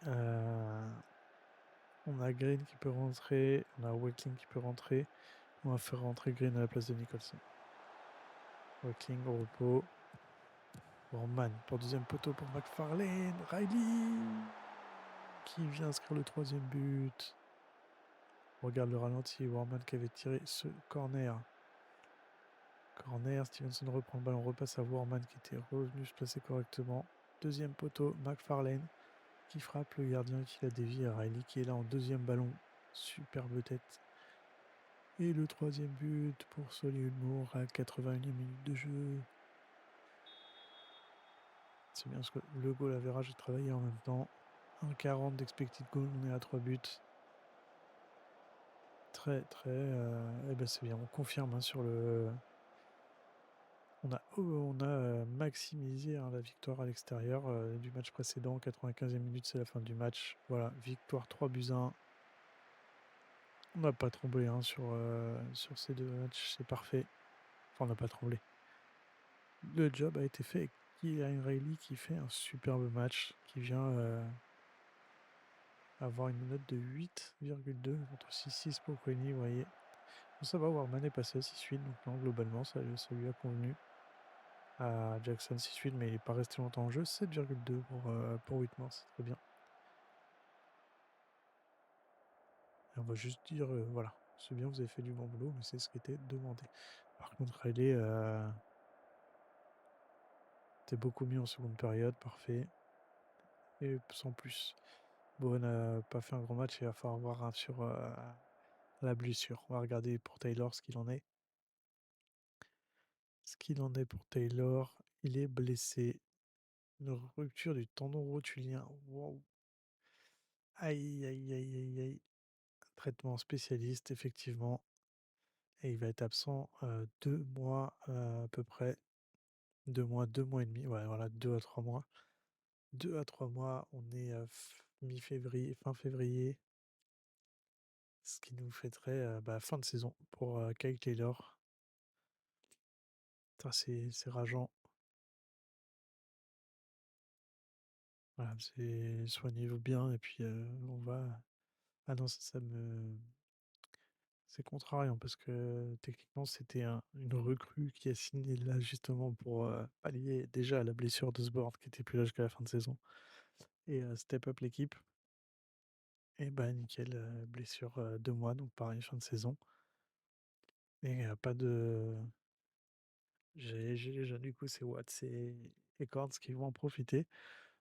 on a Green qui peut rentrer. On a Wakeling qui peut rentrer. On va faire rentrer Green à la place de Nicholson. Wakeling au repos. Warman pour deuxième poteau pour McFarlane. Riley qui vient inscrire le troisième but. On regarde le ralenti. Warman qui avait tiré ce corner. Stevenson reprend le ballon, repasse à Warman qui était revenu se placer correctement. Deuxième poteau, McFarlane qui frappe le gardien qui l'a dévié à Riley qui est là en deuxième ballon. Superbe tête. Et le troisième but pour Solihull Moore à 81e minute de jeu. C'est bien parce que le goal average est travaillé en même temps. 1,40 d'expected goal, on est à 3 buts. Très, très, et bah, c'est bien, on confirme, hein, sur le maximisé, hein, la victoire à l'extérieur, du match précédent. 95e minute, c'est la fin du match. Voilà, victoire 3-1. On n'a pas tremblé, hein, sur ces 2 matchs, c'est parfait. Enfin, on n'a pas tremblé. Le job a été fait et Kylian Reilly qui fait un superbe match, qui vient, avoir une note de 8,2 contre 6,6 pour Queenie, vous voyez? Bon, ça va, Warman est passé à 6,8, donc non, globalement, ça lui a convenu. À Jackson 6,8, mais il n'est pas resté longtemps en jeu. 7,2 pour Whitmore, c'est très bien. Et on va juste dire, voilà, c'est bien, vous avez fait du bon boulot, mais c'est ce qui était demandé. Par contre, Riley, était beaucoup mieux en seconde période, parfait. Et sans plus. Bowen n'a pas fait un grand match, il va falloir voir, hein, sur la blessure. On va regarder pour Taylor ce qu'il en est. Ce qu'il en est pour Taylor, il est blessé. Une rupture du tendon rotulien. Wow. Aïe, aïe, aïe, aïe, aïe. Traitement spécialiste, effectivement. Et il va être absent 2 mois à peu près. 2 mois, 2 mois et demi. Ouais, voilà, 2 à 3 mois. 2 à 3 mois, on est mi-février, fin février. Ce qui nous fêterait bah, fin de saison pour Kyle Taylor. Putain, c'est rageant. Voilà, soignez-vous bien et puis on va. Ah non, ça me. C'est contrariant parce que techniquement, c'était une recrue qui a signé là justement pour pallier déjà à la blessure de Sborn qui était plus là jusqu'à la fin de saison et step up l'équipe. Et bah nickel, blessure 2 mois, donc pareil, fin de saison. Et pas de. Du coup, c'est Watts et Cords qui vont en profiter.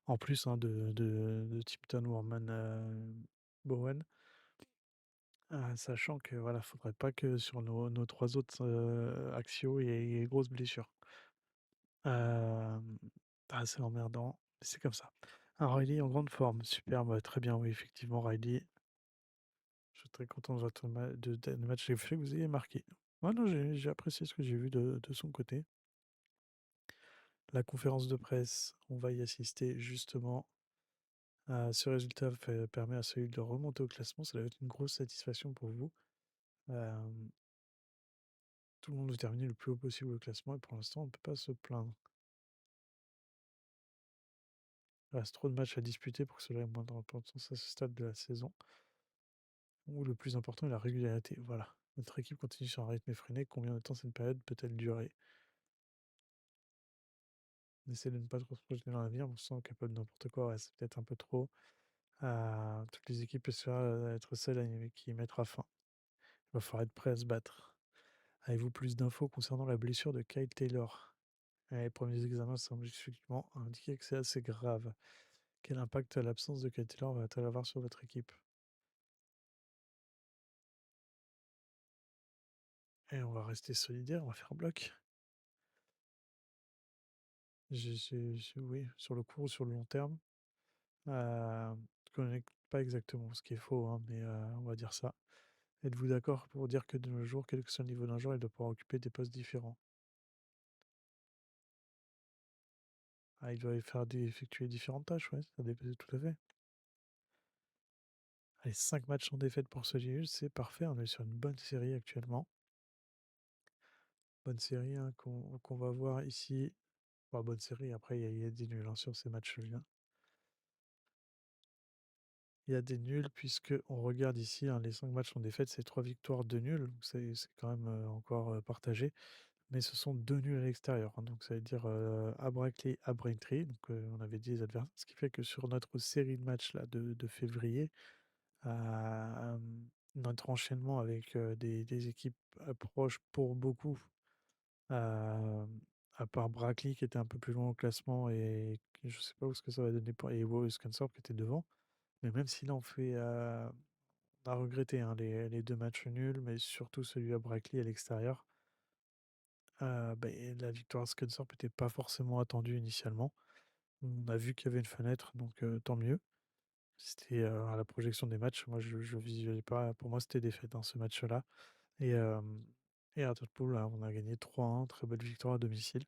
En plus, hein, de Tipton, Warman, Bowen. Sachant que voilà, faudrait pas que sur nos 3 autres axiaux, il y ait grosse blessure. Hem, c'est emmerdant, mais c'est comme ça. Un Riley en grande forme, superbe, très bien, oui, effectivement, Riley. Je suis très content de votre le match que vous ayez marqué. Ouais, non, j'ai apprécié ce que j'ai vu de son côté. La conférence de presse, on va y assister justement. Ce résultat permet à celui de remonter au classement, ça doit être une grosse satisfaction pour vous. Hem, Tout le monde veut terminer le plus haut possible au classement et pour l'instant, on ne peut pas se plaindre. Il reste trop de matchs à disputer pour que cela ait moins d'importance à ce stade de la saison. Où le plus important est la régularité. Voilà. Notre équipe continue sur un rythme effréné. Combien de temps cette période peut-elle durer? On essaie de ne pas trop se projeter dans l'avenir, on se sent capable de n'importe quoi. Ouais, c'est peut-être un peu trop. Toutes les équipes espèrent être celles qui y mettra fin. Il va falloir être prêt à se battre. Avez-vous plus d'infos concernant la blessure de Kyle Taylor? Les premiers examens semblent effectivement indiquer que c'est assez grave. Quel impact l'absence de Kyle Taylor va-t-elle avoir sur votre équipe? Et on va rester solidaire, on va faire bloc. Oui, sur le court ou sur le long terme. Je connais pas exactement ce qui est faux, hein, mais on va dire ça. Êtes-vous d'accord pour dire que de nos jours, quel que soit le niveau d'un joueur, il doit pouvoir occuper des postes différents? Il doit effectuer différentes tâches, ouais, ça dépend tout à fait. Allez, 5 matchs sans défaite pour ce Gilles, c'est parfait, on est sur une bonne série actuellement. Bonne série, hein, qu'on va voir ici. Bah, bonne série, après il y a des nuls, hein, sur ces matchs-là. Il y a des nuls puisque on regarde ici, hein, les 5 matchs sans défaite, c'est 3 victoires, 2 nuls, donc c'est quand même, encore, partagé. Mais ce sont 2 nuls à l'extérieur, hein, donc ça veut dire, à Brackley, à Braintree, donc on avait dit les adversaires. Ce qui fait que sur notre série de matchs là de février, notre enchaînement avec, des équipes, proches pour beaucoup, hem, à part Brackley qui était un peu plus loin au classement et que je sais pas où ce que ça va donner pour et Wolverhampton qui était devant. Mais même si là on a regretté, hein, les 2 matchs nuls, mais surtout celui à Brackley à l'extérieur. La victoire à Scunthorpe était pas forcément attendue initialement. On a vu qu'il y avait une fenêtre, donc tant mieux. C'était, à la projection des matchs, moi je visualisais pas, pour moi c'était défaite, hein, ce match-là et à Hartlepool, là, on a gagné 3-1, très belle victoire à domicile.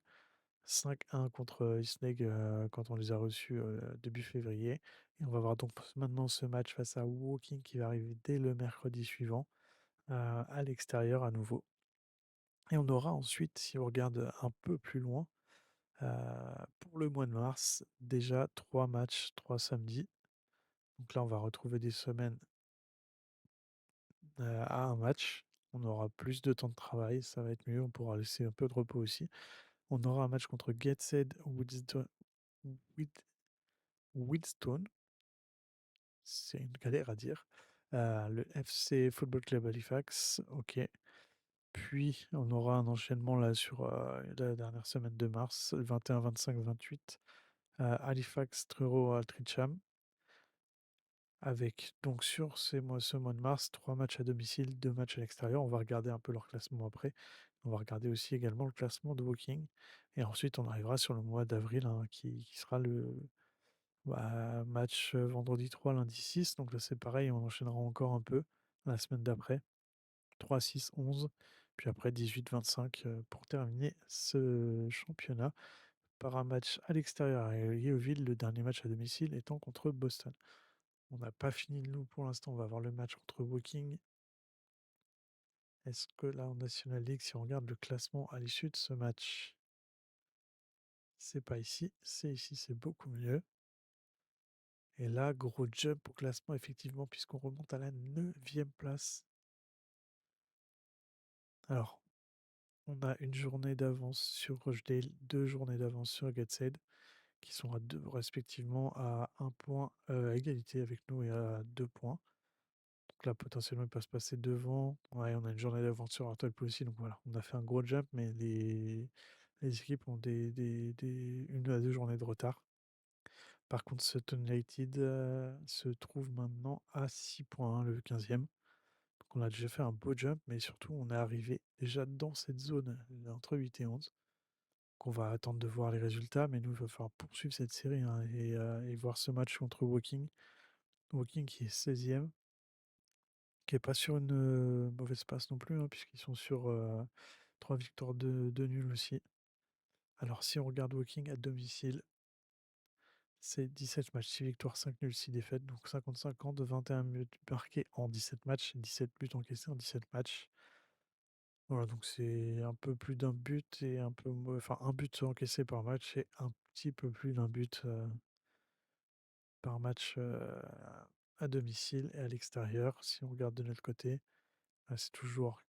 5-1 contre, Isneg, quand on les a reçus, début février et on va voir donc maintenant ce match face à Woking qui va arriver dès le mercredi suivant, à l'extérieur à nouveau et on aura ensuite, si on regarde un peu plus loin, heu, pour le mois de mars, déjà 3 matchs, 3 samedis. Donc là, on va retrouver des semaines, à un match. On aura plus de temps de travail, ça va être mieux, on pourra laisser un peu de repos aussi. On aura un match contre Gateshead Wid Widstone, c'est une galère à dire. Le FC Football Club Halifax, OK. Puis on aura un enchaînement là sur, la dernière semaine de mars, 21, 25, 28, Halifax, Truro, Altrincham. Avec donc sur ce mois de mars, 3 matchs à domicile, 2 matchs à l'extérieur. On va regarder un peu leur classement après. On va regarder aussi également le classement de Woking et ensuite on arrivera sur le mois d'avril, hein, qui sera le, bah, match, vendredi 3, lundi 6. Donc là, c'est pareil, on enchaînera encore un peu la semaine d'après. 3, 6, 11, puis après 18, 25, pour terminer ce championnat par un match à l'extérieur à Yeovil, le dernier match à domicile étant contre Boston. On n'a pas fini nous pour l'instant, on va avoir le match contre Woking. Est-ce que là en National League, si on regarde le classement à l'issue de ce match, c'est pas ici, c'est ici, c'est beaucoup mieux. Et là, gros jump au classement effectivement puisqu'on remonte à la 9e place. Alors, on a une journée d'avance sur Rochdale, 2 journées d'avance sur Gateshead, qui sont à 2 respectivement à 1 point, à égalité avec nous et à 2 points. Donc là, potentiellement, il peut se passer devant. Ouais, on a une journée d'avance sur Hartlepool aussi, donc voilà, on a fait un gros jump, mais les équipes ont des 1 à 2 journées de retard. Par contre, Sutton United, se trouve maintenant à 6 points, hein, le 15e. Donc on a déjà fait un beau jump, mais surtout on est arrivé déjà dans cette zone, entre 8 et 11. Donc on va attendre de voir les résultats, mais nous, il va falloir poursuivre cette série, hein, et voir ce match contre Woking. Woking qui est 16e. Qui est pas sur une, mauvaise passe non plus, hein, puisqu'ils sont sur, 3 victoires, 2 nuls aussi. Alors si on regarde Woking à domicile, c'est 17 matchs, 6 victoires, 5 nuls, 6 défaites, donc 50-50, 21 buts marqués en 17 matchs, 17 buts encaissés en 17 matchs. Voilà, donc c'est un peu plus d'un but et un peu enfin un but encaissé par match et un petit peu plus d'un but, par match, à domicile et à l'extérieur. Si on regarde de notre côté, c'est toujours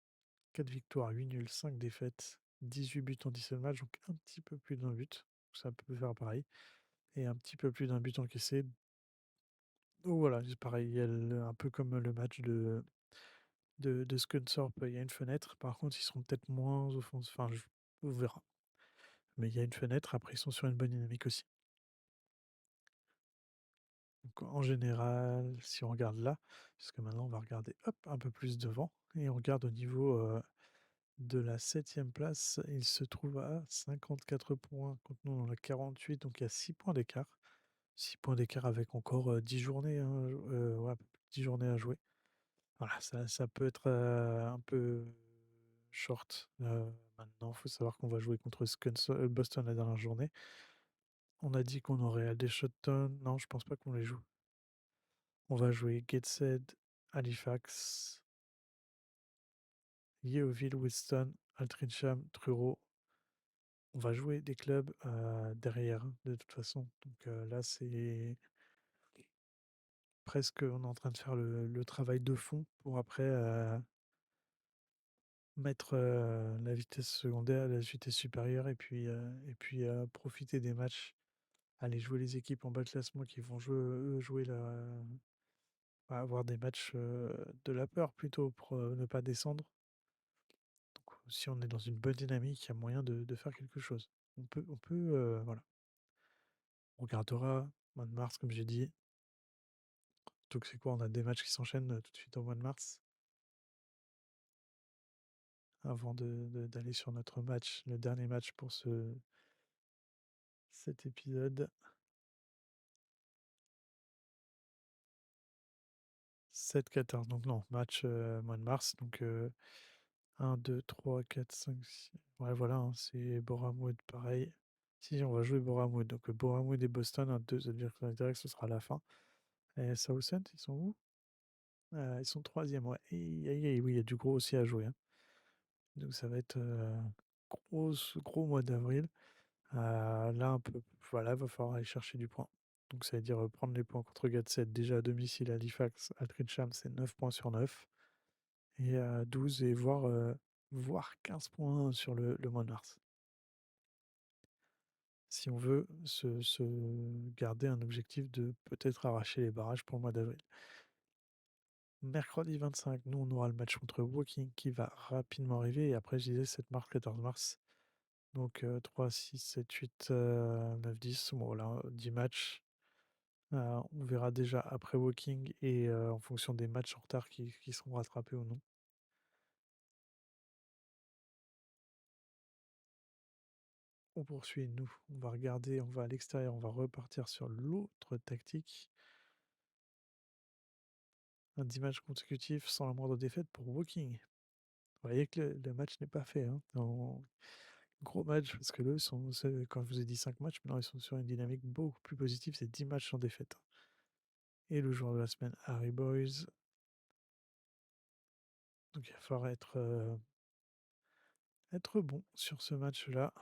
4 victoires, 8 nuls, 5 défaites, 18 buts en 17 matchs, donc un petit peu plus d'un but. Ça peut faire pareil. Et un petit peu plus d'un but encaissé. Donc voilà, c'est pareil, il y a un peu comme le match de Scunthorpe, il y a une fenêtre. Par contre, ils seront peut-être moins offensifs. Enfin, on verra. Mais il y a une fenêtre, après, ils sont sur une bonne dynamique aussi. Donc en général, si on regarde là, parce que maintenant on va regarder hop, un peu plus devant, et on regarde au niveau, de la 7e place, il se trouve à 54 points contre nous on a 48, donc il y a 6 points d'écart. 6 points d'écart avec encore, 10 journées, hein, ouais, 10 journées à jouer. Voilà, ça peut être, un peu short. Maintenant, il faut savoir qu'on va jouer contre Boston la dernière journée. On a dit qu'on aurait Aldershot. Non, je pense pas qu'on les joue. On va jouer Gateshead, Halifax, Yeovil, Weston, Altrincham, Truro. On va jouer des clubs, derrière, de toute façon. Donc, là, c'est presque on est en train de faire le travail de fond pour après, mettre, la vitesse secondaire, la vitesse supérieure et puis, profiter des matchs. Aller jouer les équipes en bas de classement qui vont jouer, eux, jouer avoir des matchs, de la peur plutôt pour, ne pas descendre. Donc si on est dans une bonne dynamique, il y a moyen de faire quelque chose. On peut, voilà. On regardera mois de mars comme j'ai dit. Donc c'est quoi? On a des matchs qui s'enchaînent, tout de suite au mois de mars, avant d'aller sur notre match, le dernier match pour cet épisode. 7-14, donc non, match mois de mars. Donc 1, 2, 3, 4, 5, 6. Ouais, voilà, hein, c'est Bournemouth pareil. Si, on va jouer Bournemouth. Donc Bournemouth et Boston, un 2, ça veut dire que direct, ce sera la fin. Et Southend, ils sont où? Ils sont troisième, ouais. Et, oui, il y a du gros aussi à jouer, hein. Donc ça va être gros mois d'avril. Là, un peu, voilà, va falloir aller chercher du point. Donc ça veut dire prendre les points contre Gatset déjà à domicile à Halifax, Altrincham, c'est 9 points sur 9. Et 12 et voire 15 points sur le mois de mars. Si on veut se garder un objectif de peut-être arracher les barrages pour le mois d'avril. Mercredi 25, nous on aura le match contre Woking qui va rapidement arriver. Et après, je disais 7 mars, 14 mars. Donc 3, 6, 7, 8, 9, 10. Bon, voilà, 10 matchs. On verra déjà après Woking et en fonction des matchs en retard qui seront rattrapés ou non. On poursuit, nous. On va regarder, on va à l'extérieur, on va repartir sur l'autre tactique. Un 10 matchs consécutifs sans la moindre défaite pour Woking. Vous voyez que le match n'est pas fait, hein. Gros match, parce que eux quand je vous ai dit 5 matchs, maintenant ils sont sur une dynamique beaucoup plus positive, c'est 10 matchs sans défaite. Et le joueur de la semaine, Harry Boys. Donc il va falloir être bon sur ce match-là.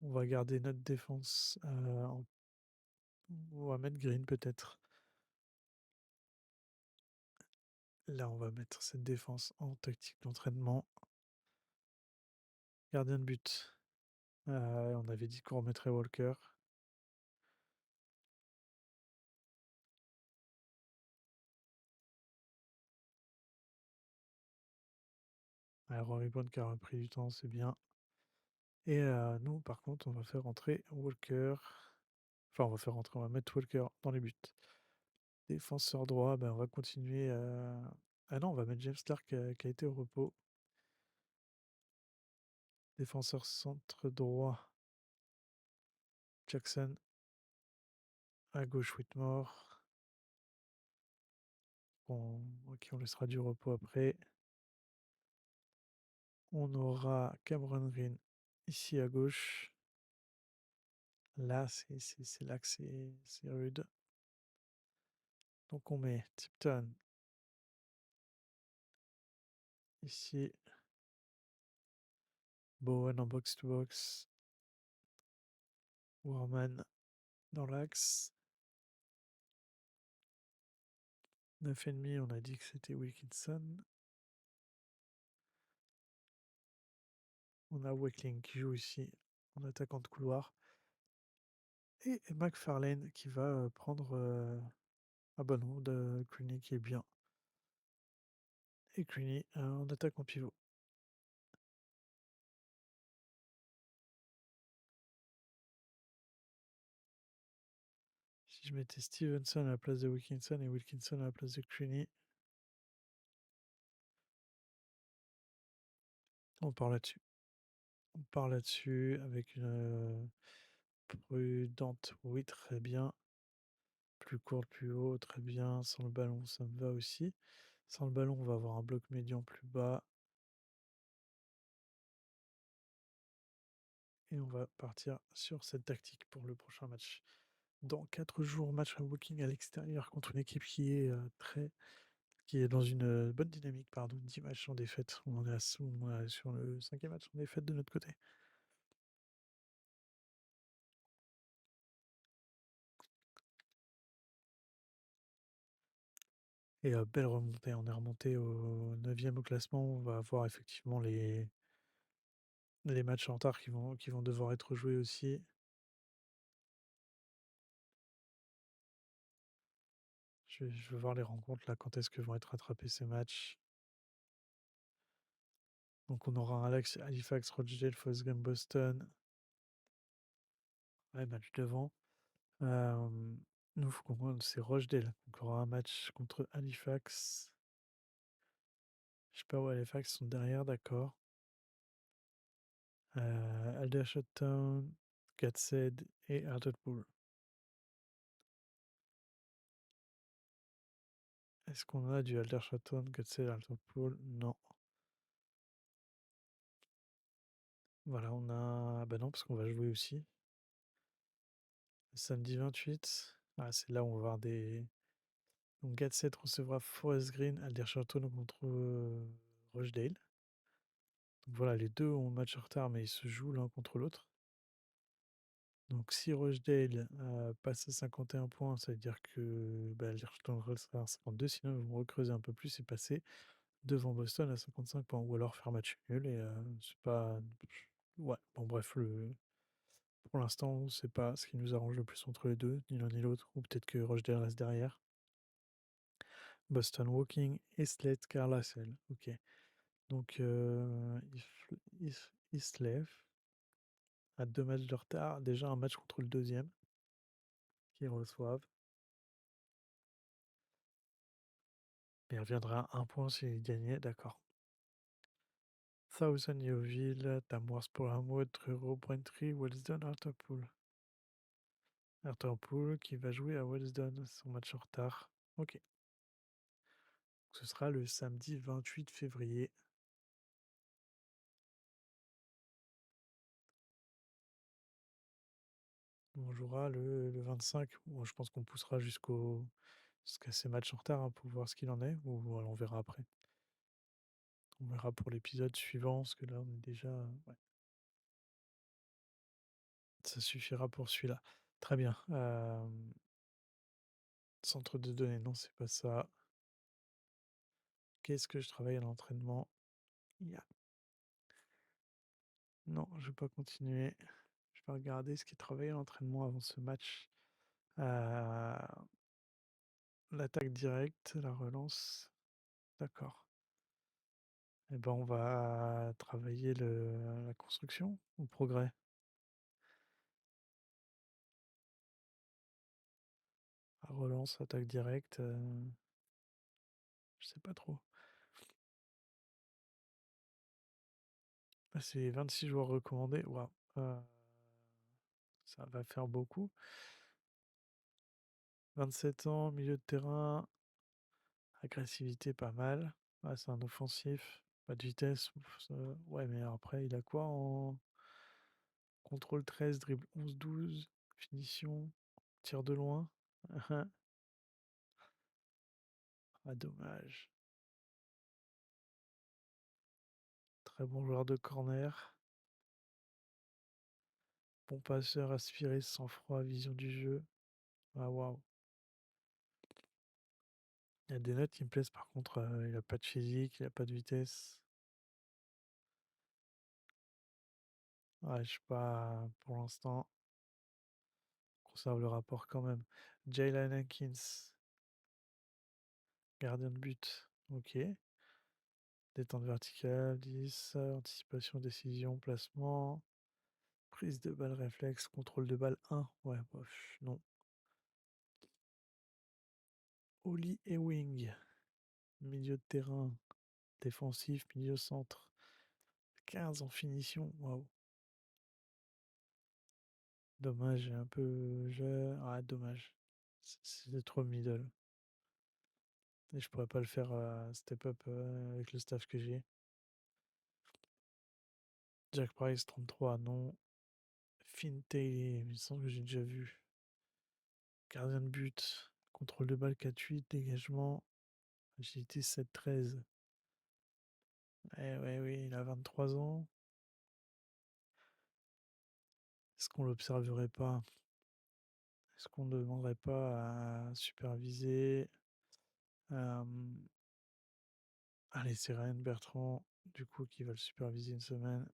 On va garder notre défense. On va mettre Green peut-être. Là, on va mettre cette défense en tactique d'entraînement. Gardien de but. On avait dit qu'on remettrait Walker. Rory Brown qui a repris du temps, c'est bien. Et nous, par contre, on va faire rentrer Walker. Enfin, on va mettre Walker dans les buts. Défenseur droit, ben, on va continuer. Ah non, on va mettre James Clark qui a été au repos. Défenseur centre droit, Jackson. À gauche, Whitmore. Ok, on laissera du repos après. On aura Cameron Green ici à gauche. Là, c'est là que c'est rude. Donc on met Tipton ici. Bowen en box-to-box. Warman dans l'axe. 9,5, on a dit que c'était Wilkinson. On a Wakeling qui joue ici en attaquant de couloir. Et McFarlane qui va prendre ah bah non, de Cluny qui est bien. Et Cluny en attaquant pivot. Si je mettais Stevenson à la place de Wilkinson et Wilkinson à la place de Cluny, on part là-dessus. On part là-dessus avec une prudente, oui, très bien. Plus courte, plus haut, très bien. Sans le ballon, ça me va aussi. Sans le ballon, on va avoir un bloc médian plus bas. Et on va partir sur cette tactique pour le prochain match. Dans 4 jours, match à Woking à l'extérieur contre une équipe qui est dans une bonne dynamique, pardon, 10 matchs sans défaite. On est sur le 5e match sans défaite de notre côté. Et belle remontée, on est remonté au 9e au classement. On va avoir effectivement les matchs en retard qui vont devoir être joués aussi. Je veux voir les rencontres là, quand est-ce que vont être rattrapés ces matchs. Donc on aura un Halifax, Rochdale, Fosgum, Boston. Ouais, match devant. Nous, faut qu'on c'est Rochdale. Donc on aura un match contre Halifax. Je sais pas où Halifax sont derrière, d'accord. Aldershot Town, Gateshead et Hartlepool. Est-ce qu'on a du Aldershot, Gutzel, Altopool? Non. Voilà, on a. Bah non, parce qu'on va jouer aussi. Samedi 28. Ah, c'est là où on va voir des. Donc Gatset recevra Forest Green, Aldershot contre Rochdale. Donc voilà, les deux ont un match en retard, mais ils se jouent l'un contre l'autre. Donc si Rochdale passe à 51 points, ça veut dire que bah, Aldershot sera à 52, sinon ils vont recreuser un peu plus et passer devant Boston à 55 points. Ou alors faire match nul et c'est pas. Ouais, bon bref, pour l'instant, c'est pas ce qui nous arrange le plus entre les deux, ni l'un ni l'autre. Ou peut-être que Rochdale reste derrière. Boston Walking et Slate Carlisle. Ok. Donc, ils se lèvent à 2 matchs de retard. Déjà un match contre le deuxième qu'ils reçoivent. Et il reviendra à un point s'ils gagnaient, d'accord. Thousand Yeovil, Tamworth Hamwood, Truro, Braintree, Wellesdon, Hartlepool. Hartlepool qui va jouer à Wellesdon, son match en retard. Ok. Ce sera le samedi 28 février. On jouera le 25. Bon, je pense qu'on poussera jusqu'à ces matchs en retard, hein, pour voir ce qu'il en est. Ou voilà, on verra après. On verra pour l'épisode suivant, parce que là, on est déjà. Ouais, ça suffira pour celui-là. Très bien. Centre de données, non, c'est pas ça. Qu'est-ce que je travaille à l'entraînement? Non, je vais pas continuer. Je vais regarder ce qui est travaillé à l'entraînement avant ce match. Euh, L'attaque directe, la relance. D'accord. Eh ben, on va travailler la construction ou progrès. La relance, attaque directe, je sais pas trop. Ah, c'est 26 joueurs recommandés. Waouh. Ça va faire beaucoup. 27 ans, milieu de terrain, agressivité pas mal. Ah, c'est un offensif, pas de vitesse. Ouf, ouais, mais après, il a quoi en contrôle 13, dribble 11-12, finition, tir de loin? Ah, dommage. Très bon joueur de corner. Bon passeur, aspiré, sang-froid, vision du jeu. Ah, waouh. Il y a des notes qui me plaisent, par contre, il a pas de physique, il a pas de vitesse. Ouais, je sais pas, pour l'instant, on conserve le rapport quand même. Jalen Hankins, gardien de but. Ok. Détente verticale, 10, anticipation, décision, placement, prise de balle, réflexe, contrôle de balle 1. Ouais, bof, non. Oli Ewing, milieu de terrain, défensif, milieu centre. 15 en finition, waouh. Dommage, j'ai un peu. Ah, dommage. C'était trop middle. Et je pourrais pas le faire step up avec le staff que j'ai. Jack Price 33, non. Finn Taylor, il me semble que j'ai déjà vu. Gardien de but. Contrôle de balle 4-8, dégagement. Agilité 7-13. Eh ouais, oui, il a 23 ans. Est-ce qu'on l'observerait pas? Est-ce qu'on ne demanderait pas à superviser? euh, Allez, c'est Ryan Bertrand, du coup, qui va le superviser une semaine.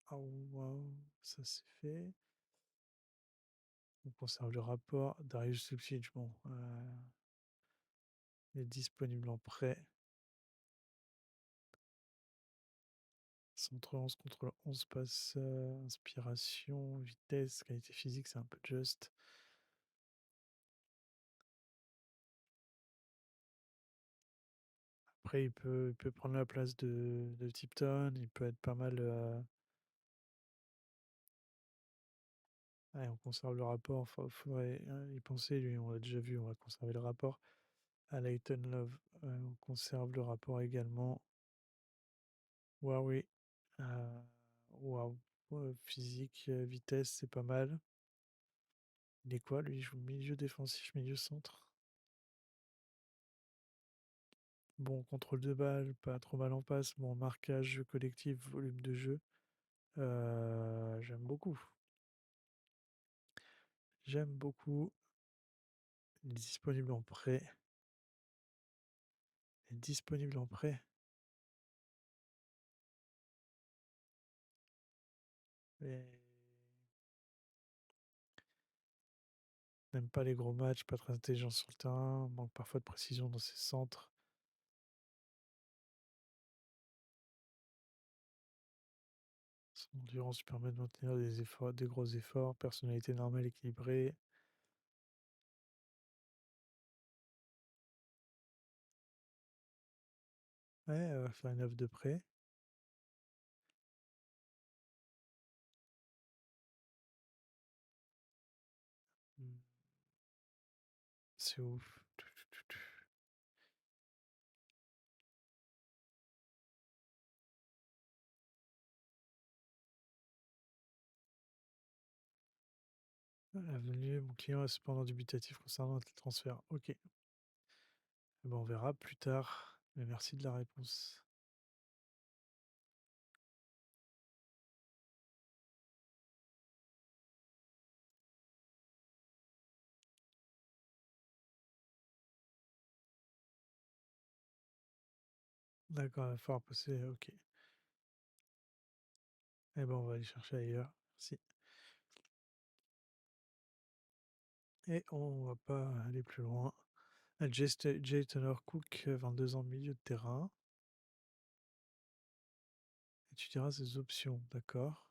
Ah, waouh, ça c'est fait. On conserve le rapport. Darius Lucic, bon, il est disponible en prêt. Centre 11 contre 11 passe, inspiration, vitesse, qualité physique, c'est un peu juste. Après, il peut prendre la place de Tipton, il peut être pas mal Ouais, on conserve le rapport, faudrait y penser lui, on l'a déjà vu, on va conserver le rapport. À Layton Love, on conserve le rapport également. Huawei, waouh, physique, vitesse, c'est pas mal. Il est quoi lui? Il joue milieu défensif, milieu centre? Bon, contrôle de balle, pas trop mal en passe. Bon, marquage, jeu collectif, volume de jeu. J'aime beaucoup. J'aime beaucoup. Il est disponible en prêt. Il est disponible en prêt. Mais n'aime pas les gros matchs, pas très intelligent sur le terrain, manque parfois de précision dans ses centres. Son endurance lui permet de maintenir des efforts, des gros efforts. Personnalité normale, équilibrée. Ouais, faire une offre de prêt. Hmm, c'est ouf. Avenue, mon client est cependant dubitatif concernant le transfert. Ok. Eh ben, on verra plus tard. Mais merci de la réponse. D'accord, il va falloir passer. Ok. Eh ben, on va aller chercher ailleurs. Merci. Et on va pas aller plus loin. Jay Taylor Cook, 22 ans, milieu de terrain. Et tu diras ses options, d'accord.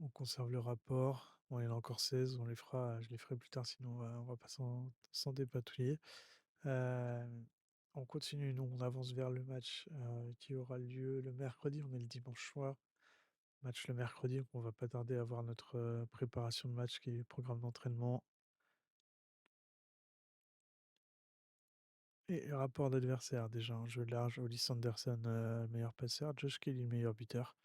On conserve le rapport. Bon, il y en a encore 16, on les fera, je les ferai plus tard, sinon on va pas s'en dépatouiller. Euh, on continue, nous on avance vers le match qui aura lieu le mercredi, on est le dimanche soir. Match le mercredi, donc on va pas tarder à voir notre préparation de match qui est le programme d'entraînement. Et rapport d'adversaire, déjà, un jeu large, Oli Sanderson, meilleur passeur, Josh Kelly, meilleur buteur.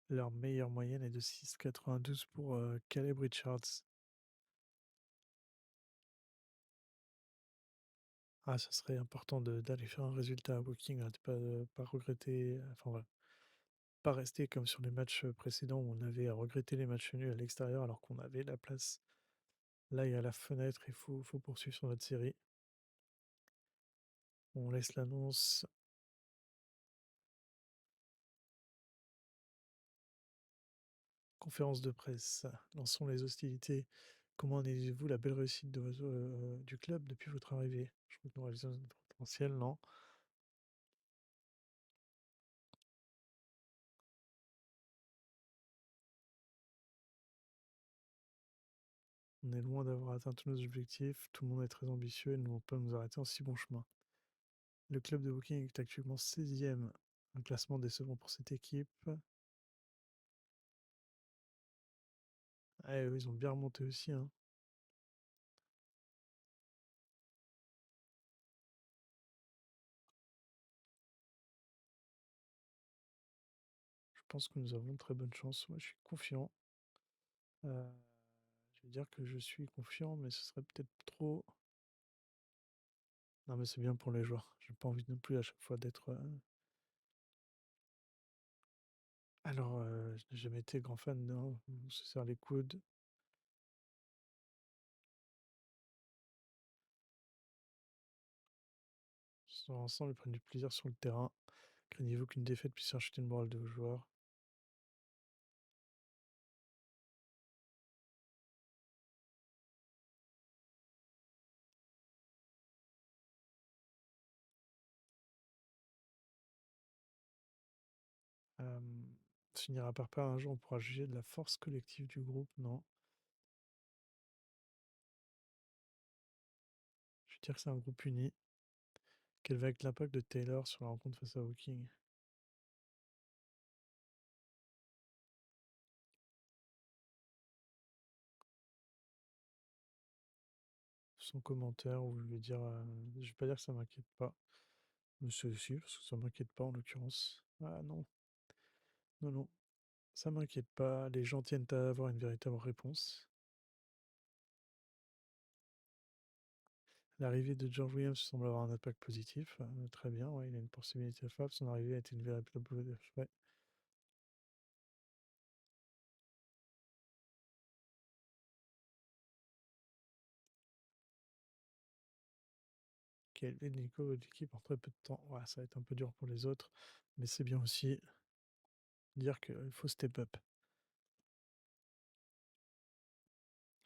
Leur meilleure moyenne est de 6,92 pour Caleb Richards. Ah, ça serait important d'aller faire un résultat à Woking, hein, de pas regretter, enfin voilà, pas rester comme sur les matchs précédents où on avait à regretter les matchs nuls à l'extérieur alors qu'on avait la place. Là, il y a la fenêtre, il faut poursuivre sur notre série. On laisse l'annonce. Conférence de presse. Lançons les hostilités. Comment analysez-vous la belle réussite du club depuis votre arrivée? Je crois que nous réalisons notre potentiel, non? On est loin d'avoir atteint tous nos objectifs. Tout le monde est très ambitieux et nous ne pouvons pas nous arrêter en si bon chemin. Le club de Woking est actuellement 16e. Un classement décevant pour cette équipe. Ah, eux, ils ont bien remonté aussi, hein. Je pense que nous avons de très bonnes chances. Moi, je suis confiant. Euh, je vais dire que je suis confiant, mais ce serait peut-être trop. Non, mais c'est bien pour les joueurs. J'ai pas envie non plus à chaque fois d'être. Alors, je n'ai jamais été grand fan, non. On se serre les coudes. Ils sont ensemble, ils prennent du plaisir sur le terrain. Craignez-vous qu'une défaite puisse acheter le moral de vos joueurs? Euh, finira par perdre un jour, on pourra juger de la force collective du groupe, non. Je veux dire que c'est un groupe uni. Quel va être l'impact de Taylor sur la rencontre face à Hawking? sans commentaire, ou je vais dire, je vais pas dire que ça m'inquiète pas, mais c'est aussi parce que ça m'inquiète pas en l'occurrence. Ah non, non, non, ça m'inquiète pas. Les gens tiennent à avoir une véritable réponse. L'arrivée de George Williams semble avoir un impact positif. Très bien, ouais, il a une possibilité fable. Son arrivée a été une véritable. Ouais. Qui a élevé le niveau de l'équipe en très peu de temps. Ouais, ça va être un peu dur pour les autres, mais c'est bien aussi dire qu'il faut step up.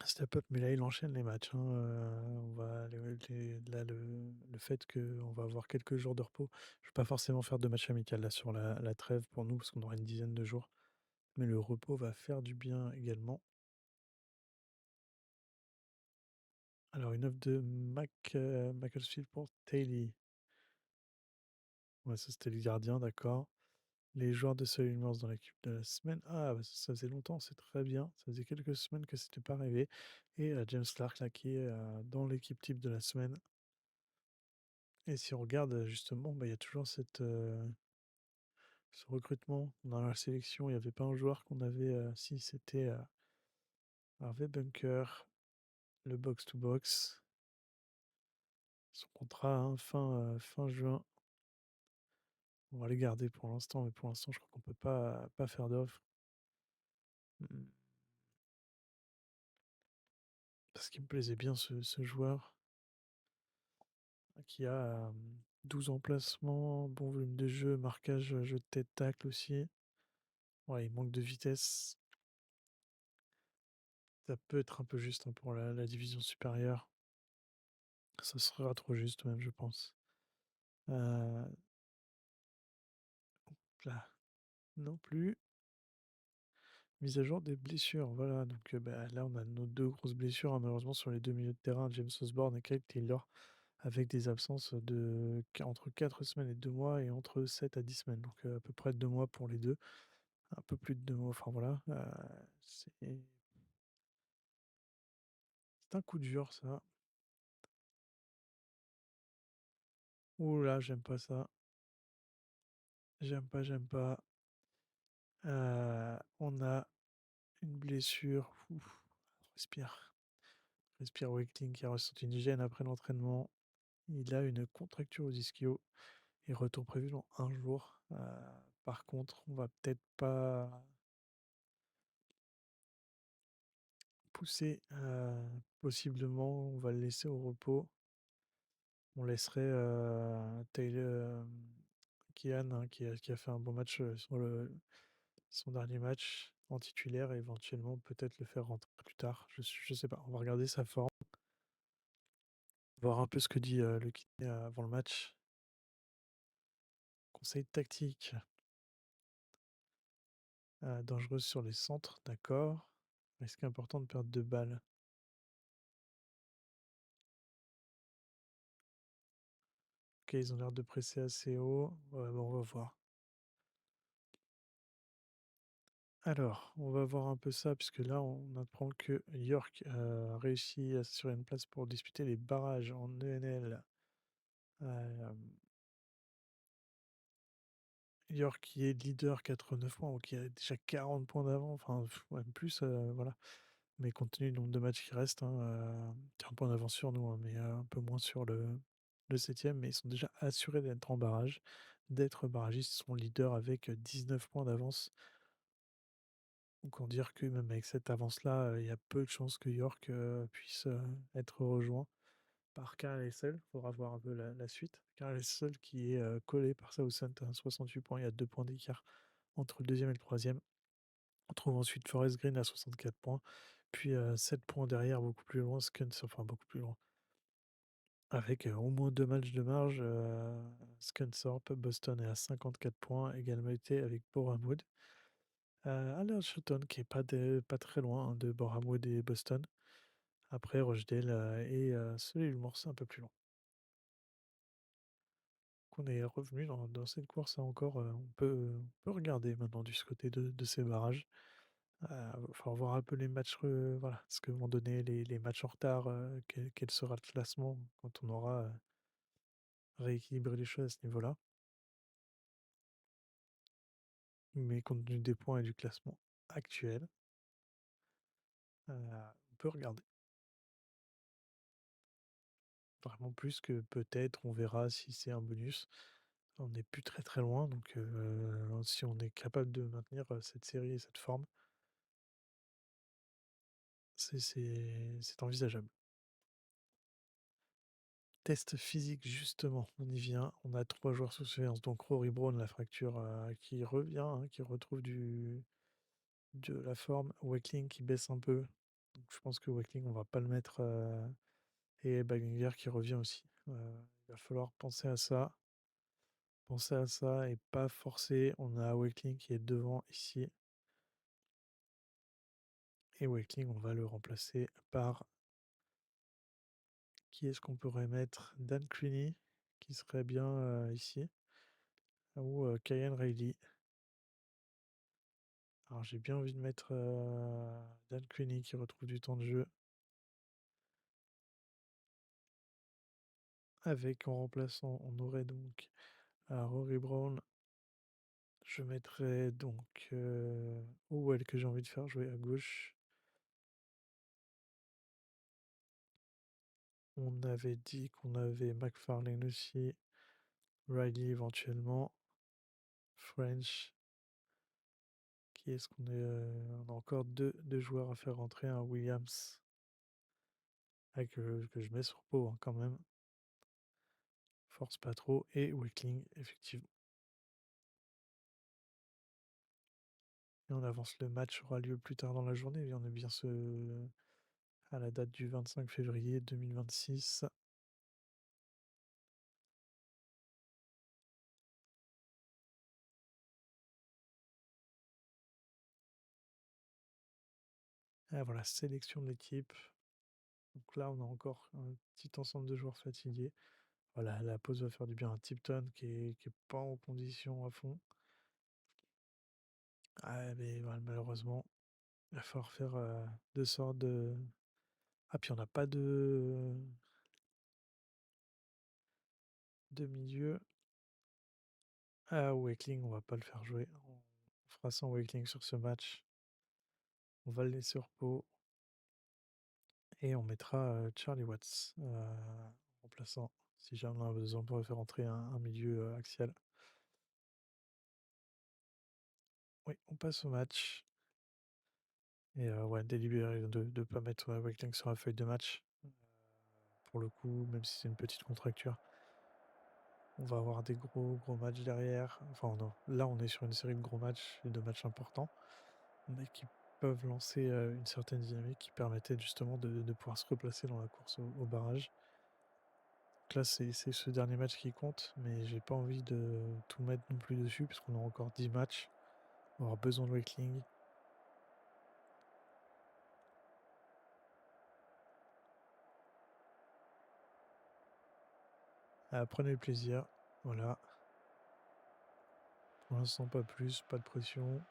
Step up, mais là, il enchaîne les matchs, hein, on va là, le fait qu'on va avoir quelques jours de repos, je vais pas forcément faire de match amical là sur la trêve pour nous parce qu'on aura une dizaine de jours, mais le repos va faire du bien également. Alors une offre de Macclesfield pour Taylor. Ouais, ça c'était le gardien, d'accord. Les joueurs de Solid dans l'équipe de la semaine. Ah, bah, ça faisait longtemps, c'est très bien. Ça faisait quelques semaines que c'était pas arrivé. Et James Clark là qui est dans l'équipe type de la semaine. Et si on regarde justement, bah, il y a toujours ce recrutement. Dans la sélection, il n'y avait pas un joueur qu'on avait, si c'était Harvey Bunker, le box-to-box. Son contrat hein, fin juin. On va les garder pour l'instant, mais pour l'instant, je crois qu'on peut pas faire d'offre. Mm. Parce qu'il me plaisait bien ce joueur qui a 12 emplacements, bon volume de jeu, marquage, jeu de tête, tacle aussi. Ouais, il manque de vitesse. Ça peut être un peu juste hein, pour la division supérieure. Ça sera trop juste même, je pense. Euh, Là, non plus. Mise à jour des blessures, voilà. Donc bah, là, on a nos deux grosses blessures, hein, malheureusement, sur les deux milieux de terrain, James Osborne et Kyle Taylor, avec des absences de entre 4 semaines et 2 mois et entre 7 à 10 semaines. Donc à peu près 2 mois pour les deux. Un peu plus de 2 mois, enfin voilà. C'est un coup dur, ça. Ouh là, j'aime pas ça. J'aime pas, j'aime pas. On a une blessure. Ouf. Respire. Respire Wakeling qui a ressenti une gêne après l'entraînement. Il a une contracture au ischio et retour prévu dans un jour. Par contre, on va peut-être pas pousser. Possiblement, on va le laisser au repos. On laisserait Taylor, Kian, hein, qui a fait un bon match sur son dernier match en titulaire et éventuellement peut-être le faire rentrer plus tard. Je sais pas. On va regarder sa forme, voir un peu ce que dit le kiné avant le match. Conseil tactique. Dangereuse sur les centres, d'accord. Risque important de perdre 2 balles. Ok, ils ont l'air de presser assez haut. Ouais, bon, on va voir. Alors, on va voir un peu ça, puisque là, on apprend que York a réussi à s'assurer une place pour disputer les barrages en ENL. Euh, York qui est leader 89 points, ou qui a déjà 40 points d'avant, enfin, même plus, voilà. Mais compte tenu du nombre de matchs qui restent, hein, 40 points d'avance sur nous, hein, mais un peu moins sur le septième, mais ils sont déjà assurés d'être en barrage, d'être barragistes, ils sont leaders avec 19 points d'avance. Donc on dire que même avec cette avance-là, il y a peu de chances que York puisse être rejoint par KLSL. Il faudra voir un peu la suite. KLSL qui est collé par Southend à 68 points, il y a 2 points d'écart entre le deuxième et le troisième. On trouve ensuite Forest Green à 64 points, puis 7 points derrière, beaucoup plus loin, Skunks, enfin beaucoup plus loin. Avec au moins 2 matchs de marge, Scunthorpe, Boston est à 54 points, égalité avec Bournemouth. Aldershot qui est pas très loin hein, de Bournemouth et Boston. Après Rochdale et Solly-le-Moor, c'est un peu plus loin. Donc on est revenu dans cette course hein, encore, on peut regarder maintenant du côté de ces barrages. Faut voir un peu les matchs, voilà, ce que vont donner les matchs en retard, quel sera le classement quand on aura, rééquilibré les choses à ce niveau-là. Mais compte tenu des points et du classement actuel, on peut regarder. Vraiment plus que peut-être, on verra si c'est un bonus. On n'est plus très, très loin, donc si on est capable de maintenir, cette série et cette forme, c'est envisageable. Test physique justement, on y vient. On a 3 joueurs sous surveillance, donc Rory Brown, la fracture, qui revient, hein, qui retrouve de la forme. Wakeling qui baisse un peu, donc je pense que Wakeling on va pas le mettre, et Bagninger qui revient aussi. Il va falloir penser à ça et pas forcer. On a Wakeling qui est devant ici et Wakeling on va le remplacer par qui est-ce qu'on pourrait mettre? Dan Creaney qui serait bien, ici ou, Kyan Riley. Alors j'ai bien envie de mettre, Dan Creaney qui retrouve du temps de jeu avec en remplaçant, on aurait donc, Rory Brown. Je mettrais donc, Howell que j'ai envie de faire jouer à gauche. On avait dit qu'on avait McFarlane aussi, Riley éventuellement, French. Qui est-ce qu'on est, on a encore deux joueurs à faire rentrer, un Williams, que je mets sur pau, hein, quand même. Force pas trop et Wakeling effectivement. Et on avance, le match aura lieu plus tard dans la journée et on est bien à la date du 25 février 2026. Ah voilà, sélection de l'équipe. Donc là, on a encore un petit ensemble de joueurs fatigués. Voilà, la pause va faire du bien à Tipton qui est pas en condition à fond. Ah mais voilà, malheureusement, il va falloir faire, 2 sortes de ah puis on n'a pas de milieu. Ah Wakeling, on va pas le faire jouer. On fera sans Wakeling sur ce match. On va le laisser au repos et on mettra, Charlie Watts, remplaçant, si jamais on a besoin pour faire entrer un milieu, axial. Oui, on passe au match et ouais, délibéré de pas mettre, Wakeling sur la feuille de match. Pour le coup, même si c'est une petite contracture, on va avoir des gros matchs derrière. Enfin non, là on est sur une série de gros matchs et de matchs importants, mais qui peuvent lancer, une certaine dynamique qui permettait justement de pouvoir se replacer dans la course au barrage. Donc là, c'est ce dernier match qui compte, mais j'ai pas envie de tout mettre non plus dessus, puisqu'on a encore 10 matchs. On aura besoin de Wakeling. Prenez le plaisir, voilà. Pour l'instant, pas plus, pas de pression.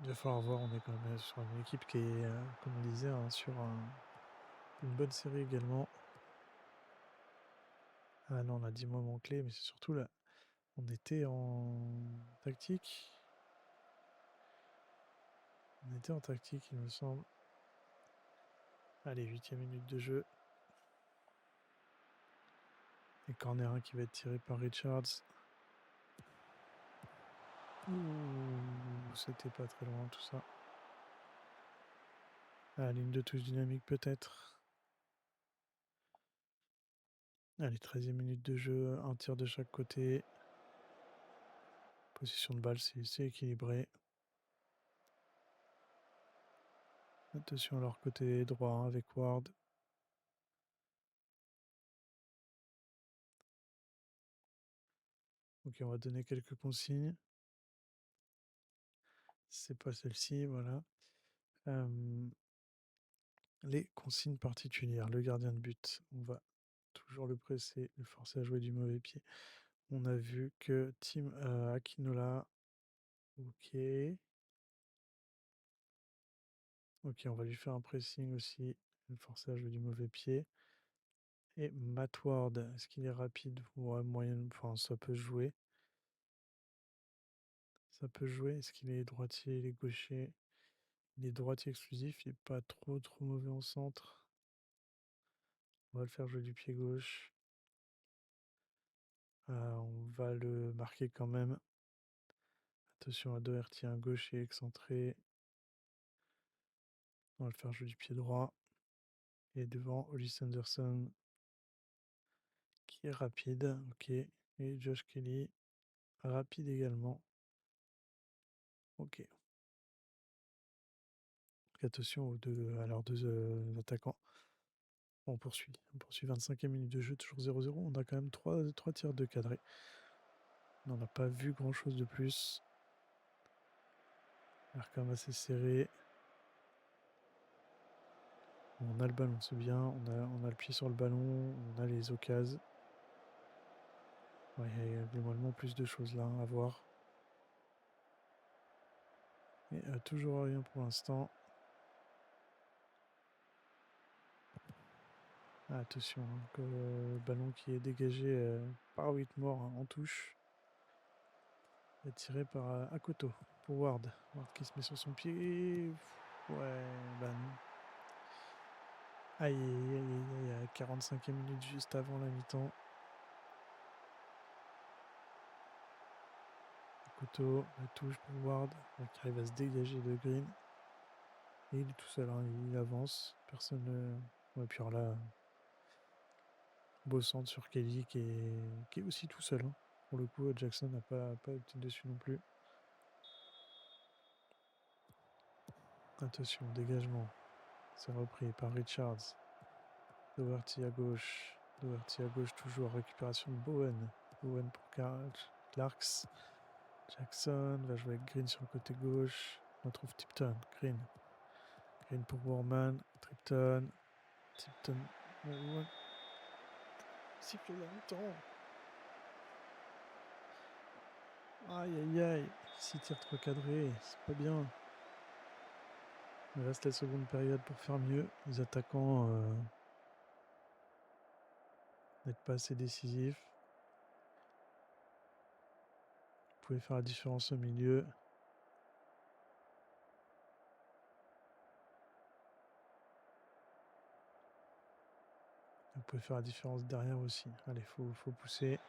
Il va falloir voir, on est quand même sur une équipe qui est, comme on disait, hein, une bonne série également. Ah non, on a 10 moments clés, mais c'est surtout là, on était en tactique. On était en tactique, il me semble. Allez, 8e minute de jeu. Et corner 1 qui va être tiré par Richards. Ouh, c'était pas très loin tout ça. Ah, ligne de touche dynamique peut-être. Allez, 13e minute de jeu, un tir de chaque côté. Position de balle, c'est équilibré. Attention à leur côté droit, hein, avec Ward. Ok, on va donner quelques consignes. C'est pas celle-ci, voilà. Les consignes particulières. Le gardien de but, on va toujours le presser, le forcer à jouer du mauvais pied. On a vu que Tim Akinola, ok. Ok, on va lui faire un pressing aussi. Le forcer à jouer du mauvais pied. Et Matt Ward, est-ce qu'il est rapide? Ouais, moyenne, enfin ça peut jouer. Ça peut jouer. Est-ce qu'il est droitier, il est gaucher? Il est droitier exclusif, il est pas trop mauvais en centre. On va le faire jouer du pied gauche. On va le marquer quand même. Attention à Doherty, un gaucher excentré. On va le faire jouer du pied droit. Et devant, Hollis Anderson, qui est rapide. Ok. Et Josh Kelly, rapide également. Ok. Attention à leurs deux attaquants. On poursuit. 25e minute de jeu, toujours 0-0. On a quand même 3 tirs de cadré. On n'a pas vu grand chose de plus. Ça a l'air quand même assez serré. On a le ballon, c'est bien. On a le pied sur le ballon. On a les occasions. Ouais, il y a globalement plus de choses là à voir. Et toujours rien pour l'instant. Ah, attention, hein, le ballon qui est dégagé par Whitmore en touche. Et tiré par Akoto pour Ward. Ward qui se met sur son pied. Ouais, bah non. Aïe, aïe, aïe, aïe, 45e minute juste avant la mi-temps. Akoto, la touche pour Ward, qui arrive à se dégager de Green. Et il est tout seul, hein, il avance. Personne ne. Ouais, puis alors là, beau centre sur Kelly qui est aussi tout seul, hein. Pour le coup, Jackson n'a pas été dessus non plus. Attention, dégagement. C'est repris par Richards. Doherty à gauche. Doherty à gauche toujours. Récupération de Bowen. Bowen pour Clarks. Jackson va jouer avec Green sur le côté gauche. On retrouve Tipton. Green. Green pour Warman. Tipton. Tipton. Siffle longtemps. Aïe aïe aïe. 6 tirs 3 cadrés. C'est pas bien. Il reste la seconde période pour faire mieux. Les attaquants n'êtes pas assez décisifs. Vous pouvez faire la différence au milieu. Vous pouvez faire la différence derrière aussi. Allez, faut pousser.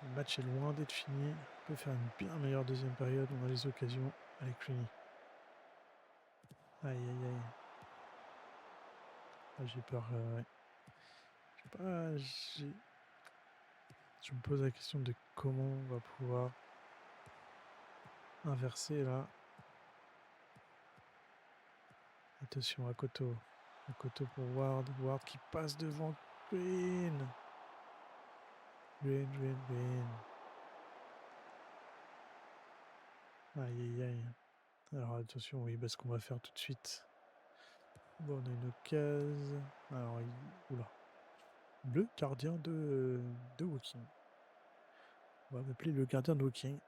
Le match est loin d'être fini. On peut faire une bien meilleure deuxième période. On a les occasions. Allez, Creany. Aïe, aïe, aïe. Ah, j'ai peur. Ouais. Je sais pas, je me pose la question de comment on va pouvoir inverser là. Attention à Koto. Koto pour Ward. Ward qui passe devant Green. Green. Aïe, aïe, aïe. Alors attention, oui, parce qu'on va faire tout de suite. Bon, on a une occasion. Alors, oula. Le gardien de Woking. On va m'appeler le gardien de Woking.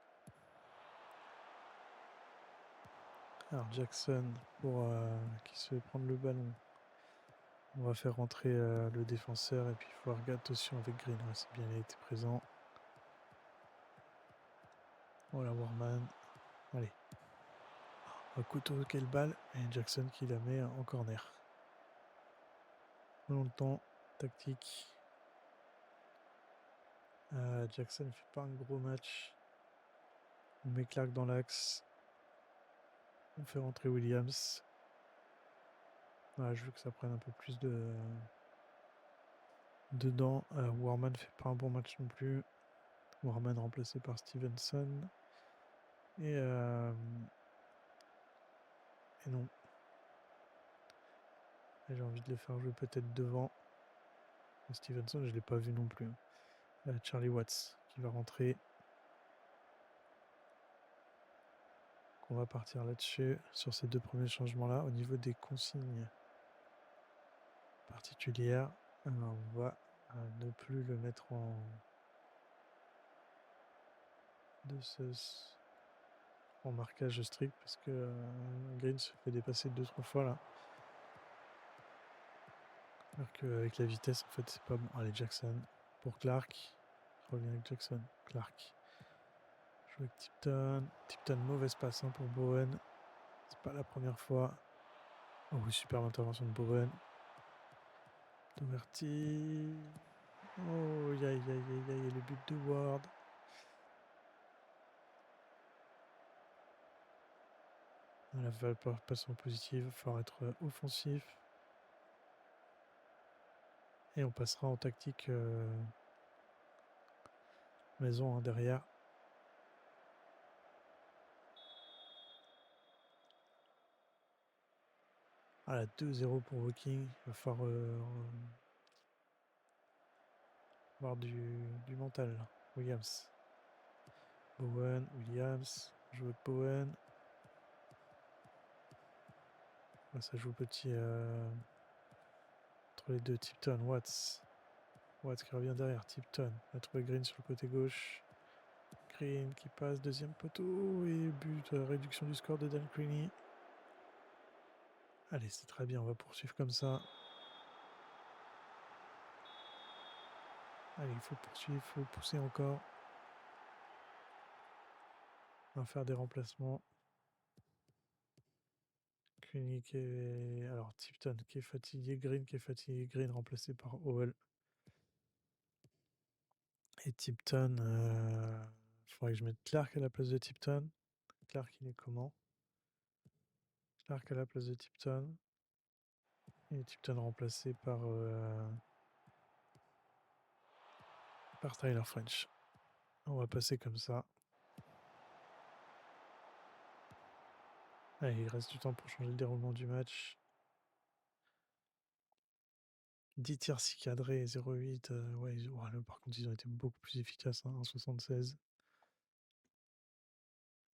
Alors Jackson pour qui se fait prendre le ballon. On va faire rentrer le défenseur et puis il faut faire attention avec Green. Ouais, c'est bien, il a été présent. Voilà Warman. Allez. Couteau, quelle balle. Et Jackson qui la met en corner. Longtemps. Tactique. Jackson ne fait pas un gros match. On met Clark dans l'axe. On fait rentrer Williams. Je veux que ça prenne un peu plus dedans. Warman fait pas un bon match non plus. Warman remplacé par Stevenson. Et non. J'ai envie de le faire jouer peut-être devant. Stevenson, je ne l'ai pas vu non plus. Charlie Watts qui va rentrer. On va partir là-dessus, sur ces deux premiers changements-là. Au niveau des consignes particulières, on va ne plus le mettre en... en marquage strict parce que Green se fait dépasser 2-3 fois là. Alors qu'avec la vitesse, en fait, c'est pas bon. Allez, Jackson pour Clark. Je reviens avec Jackson. Clark. Joue avec Tipton. Tipton, mauvaise passe hein, pour Bowen. C'est pas la première fois. Oh oui, superbe intervention de Bowen. Doherty. Oh, aïe, aïe, aïe, aïe, le but de Ward. La passion positive, il va falloir être offensif. Et on passera en tactique maison hein, derrière. Voilà, 2-0 pour Woking. Il va falloir avoir du mental. Là. Williams. Bowen, Williams. Joue avec Bowen. Là, ça joue petit entre les deux. Tipton, Watts. Watts qui revient derrière. Tipton. On a trouvé Green sur le côté gauche. Green qui passe, deuxième poteau. Et but, réduction du score de Dan Creaney. Allez, c'est très bien, on va poursuivre comme ça. Allez, il faut poursuivre, il faut pousser encore. On va faire des remplacements. Creaney qui est... Alors, Tipton qui est fatigué, Green qui est fatigué. Green remplacé par Howell. Et Tipton... Il faudrait que je mette Clark à la place de Tipton. Clark, il est comment? Clark à la place de Tipton. Et Tipton remplacé par Tyler French. On va passer comme ça. Allez, il reste du temps pour changer le déroulement du match. 10 tirs 6 cadrés, 0,8. Ouais, par contre, ils ont été beaucoup plus efficaces, hein, 1,76.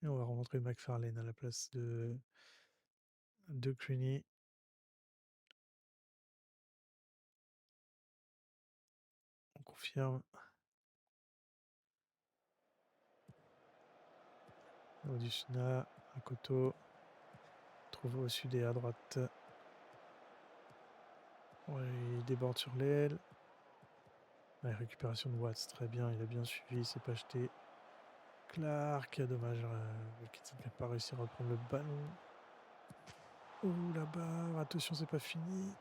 Et on va rentrer McFarlane à la place de Creaney. On confirme. Odusuna, Akoto. Trouve au sud et à droite. Ouais, il déborde sur l'aile. La récupération de Watts, très bien. Il a bien suivi, il s'est pas jeté. Clark, dommage. Wilkinson n'a pas réussi à reprendre le ballon. Oh là-bas, attention, c'est pas fini.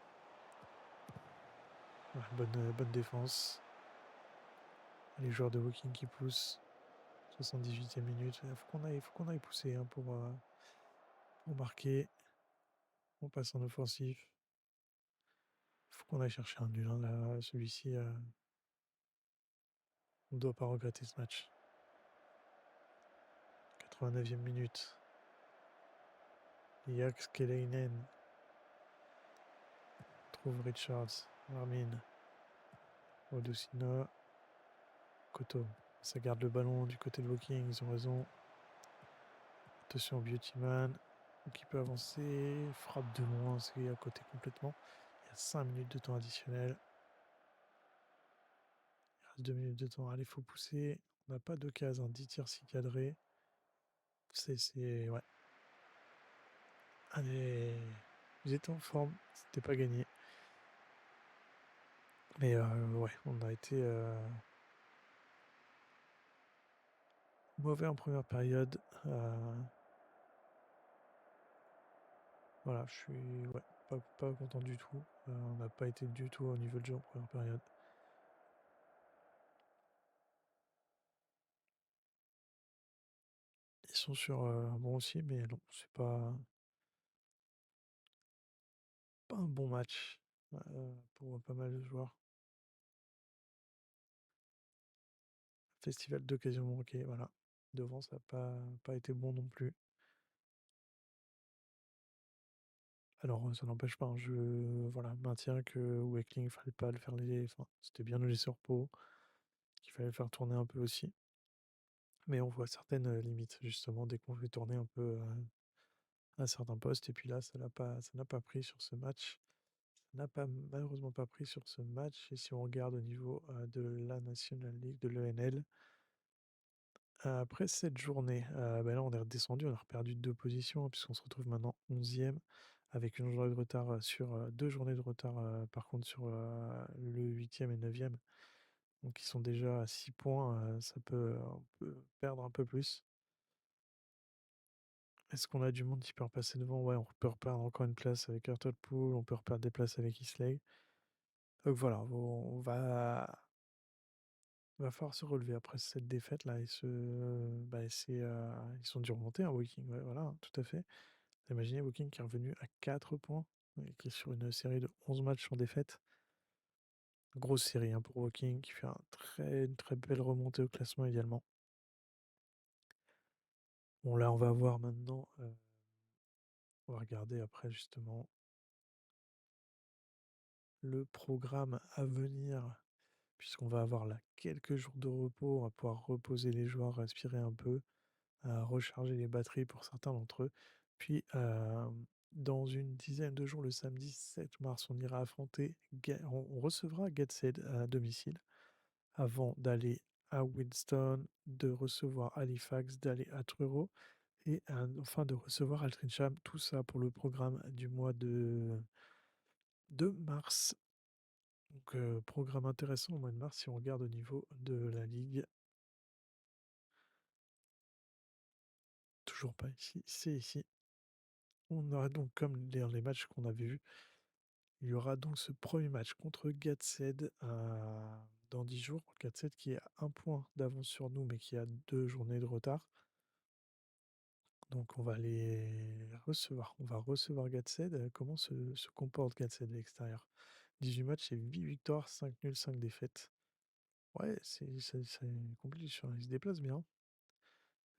Ouais, bonne défense. Les joueurs de Woking qui poussent. 78e minute. Il faut qu'on aille pousser hein, pour marquer. On passe en offensif. Il faut qu'on aille chercher un nul. Hein, là, celui-ci, on ne doit pas regretter ce match. 89e minute. Yax Keleinen trouve Richards. Armin. Odusina. Koto. Ça garde le ballon du côté de Woking. Ils ont raison. Attention Beautyman. Qui peut avancer. Frappe de loin. C'est à côté complètement. Il y a 5 minutes de temps additionnel. 2 minutes de temps. Allez, faut pousser. On n'a pas de cases. 10 tirs 6 cadrés. Ouais. Allez. Ils étaient en forme. C'était pas gagné. Mais ouais, on a été mauvais en première période. Voilà, je suis ouais, pas content du tout. On n'a pas été du tout au niveau de jeu en première période. Ils sont sur bon aussi, mais non, c'est pas un bon match pour pas mal de joueurs. Festival d'occasion manquée, voilà. Devant, ça n'a pas été bon non plus. Alors, ça n'empêche pas, je voilà, maintiens que Wakeling, il fallait pas le faire enfin, c'était bien de le laisser au repos, qu'il fallait le faire tourner un peu aussi. Mais on voit certaines limites, justement, dès qu'on fait tourner un peu à certains postes. Et puis là, ça n'a pas pris sur ce match. Ça n'a pas, malheureusement pas pris sur ce match. Et si on regarde au niveau de la National League, de l'ENL, Après cette journée, bah, là, on est redescendu, on a perdu 2 positions, hein, puisqu'on se retrouve maintenant 11e avec une journée de retard, 2 journées de retard, par contre sur, le 8e et 9e. Donc ils sont déjà à 6 points, ça peut on peut perdre un peu plus. Est-ce qu'on a du monde qui peut repasser devant? Ouais, on peut reperdre encore une place avec Hartlepool, on peut reperdre des places avec Eastleigh. Donc voilà, on va falloir se relever après cette défaite-là et ils sont dû remonter, hein, Woking, ouais, voilà, hein, tout à fait. Imaginez Woking qui est revenu à 4 points et qui est sur une série de 11 matchs sans défaite. Grosse série, hein, pour Woking qui fait une très belle remontée au classement également. Bon là, on va voir maintenant, on va regarder après justement le programme à venir, puisqu'on va avoir là quelques jours de repos, on va pouvoir reposer les joueurs, respirer un peu, recharger les batteries pour certains d'entre eux. Puis, dans une dizaine de jours, le samedi 7 mars, on ira affronter on recevra Gateshead à domicile avant d'aller à Winston, de recevoir Halifax, d'aller à Truro et enfin de recevoir Altrincham. Tout ça pour le programme du mois de mars. Donc, programme intéressant au mois de mars si on regarde au niveau de la ligue. Toujours pas ici, c'est ici. On aura donc, comme les matchs qu'on avait vus, il y aura donc ce premier match contre Gateshead dans 10 jours. Gateshead qui est à 1 point d'avance sur nous, mais qui a 2 journées de retard. Donc on va les recevoir. On va recevoir Gateshead. Comment se comporte Gateshead à l'extérieur? 18 matchs et 8 victoires, 5 nuls, 5 défaites. Ouais, c'est compliqué, hein. Ils se déplacent bien.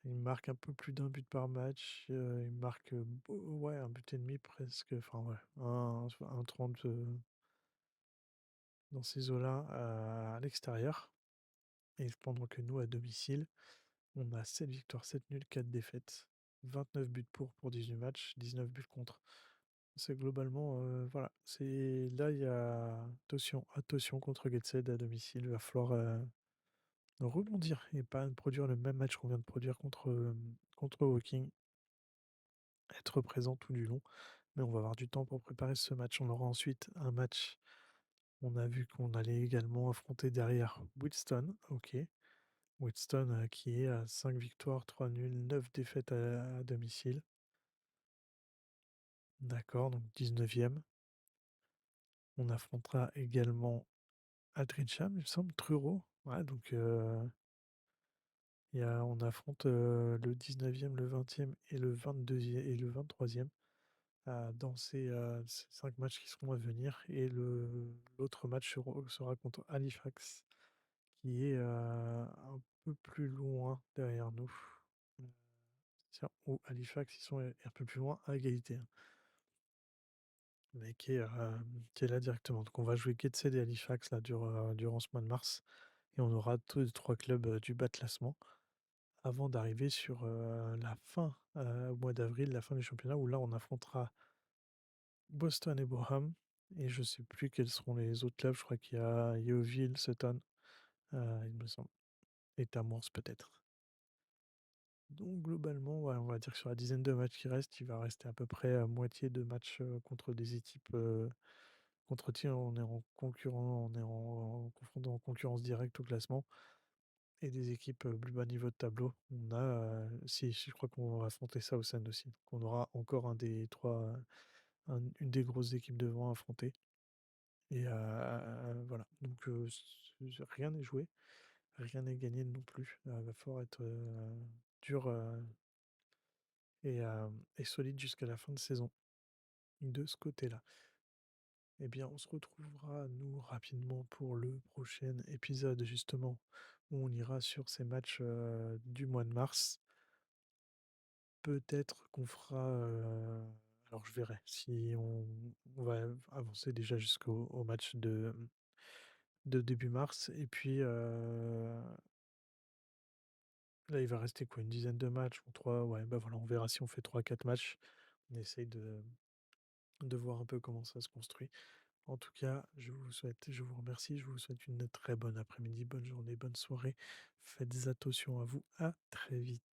Ils marquent un peu plus d'un but par match. Ils marquent ouais, un but et demi presque. Enfin, ouais, un 30 dans ces eaux-là à l'extérieur. Et pendant que nous, à domicile, on a 7 victoires, 7 nuls, 4 défaites. 29 buts pour 18 matchs, 19 buts contre. C'est globalement, voilà, c'est là, il y a attention contre Gateshead à domicile, il va falloir, rebondir et pas produire le même match qu'on vient de produire contre Woking, être présent tout du long, mais on va avoir du temps pour préparer ce match. On aura ensuite un match, on a vu qu'on allait également affronter derrière Wheatstone, OK. Wheatstone, qui est à 5 victoires, 3 nuls, 9 défaites à domicile. D'accord, donc 19e. On affrontera également Altrincham, il me semble, Truro. Ouais, donc on affronte le 19e, le 20e et le 22e et le 23e dans ces 5 matchs qui seront à venir. Et l'autre match sera contre Halifax, qui est un peu plus loin derrière nous. Euh, Tiens, ou Halifax, ils sont un peu plus loin à égalité, hein, mais qui est là directement. Donc on va jouer Gateshead et Halifax là, durant ce mois de mars. Et on aura tous les 3 clubs du bas de classement avant d'arriver sur la fin, au mois d'avril, la fin du championnat, où là on affrontera Boston et Boham. Et je sais plus quels seront les autres clubs, je crois qu'il y a Yeovil, Sutton, il me semble, et Tamworth peut-être. Donc globalement, ouais, on va dire que sur la dizaine de matchs qui restent, il va rester à peu près à moitié de matchs contre des équipes contre qui on est en concurrent, on est confronté en concurrence directe au classement. Et des équipes, plus bas niveau de tableau. On a, si je crois qu'on va affronter ça au Sand aussi. Donc on aura encore un des 3, une des grosses équipes devant à affronter et voilà. Donc rien n'est joué, rien n'est gagné non plus. Va falloir être, dur, et solide jusqu'à la fin de saison, de ce côté-là. Eh bien, on se retrouvera, nous, rapidement pour le prochain épisode justement, où on ira sur ces matchs, du mois de mars. Peut-être qu'on fera, alors je verrai si on va avancer déjà jusqu'au match de début mars et puis, là, il va rester quoi? Une dizaine de matchs ou 3, ouais, bah, voilà, on verra si on fait 3 4 matchs. On essaye de voir un peu comment ça se construit. En tout cas, je vous remercie, je vous souhaite une très bonne après-midi, bonne journée, bonne soirée. Faites attention à vous. À très vite.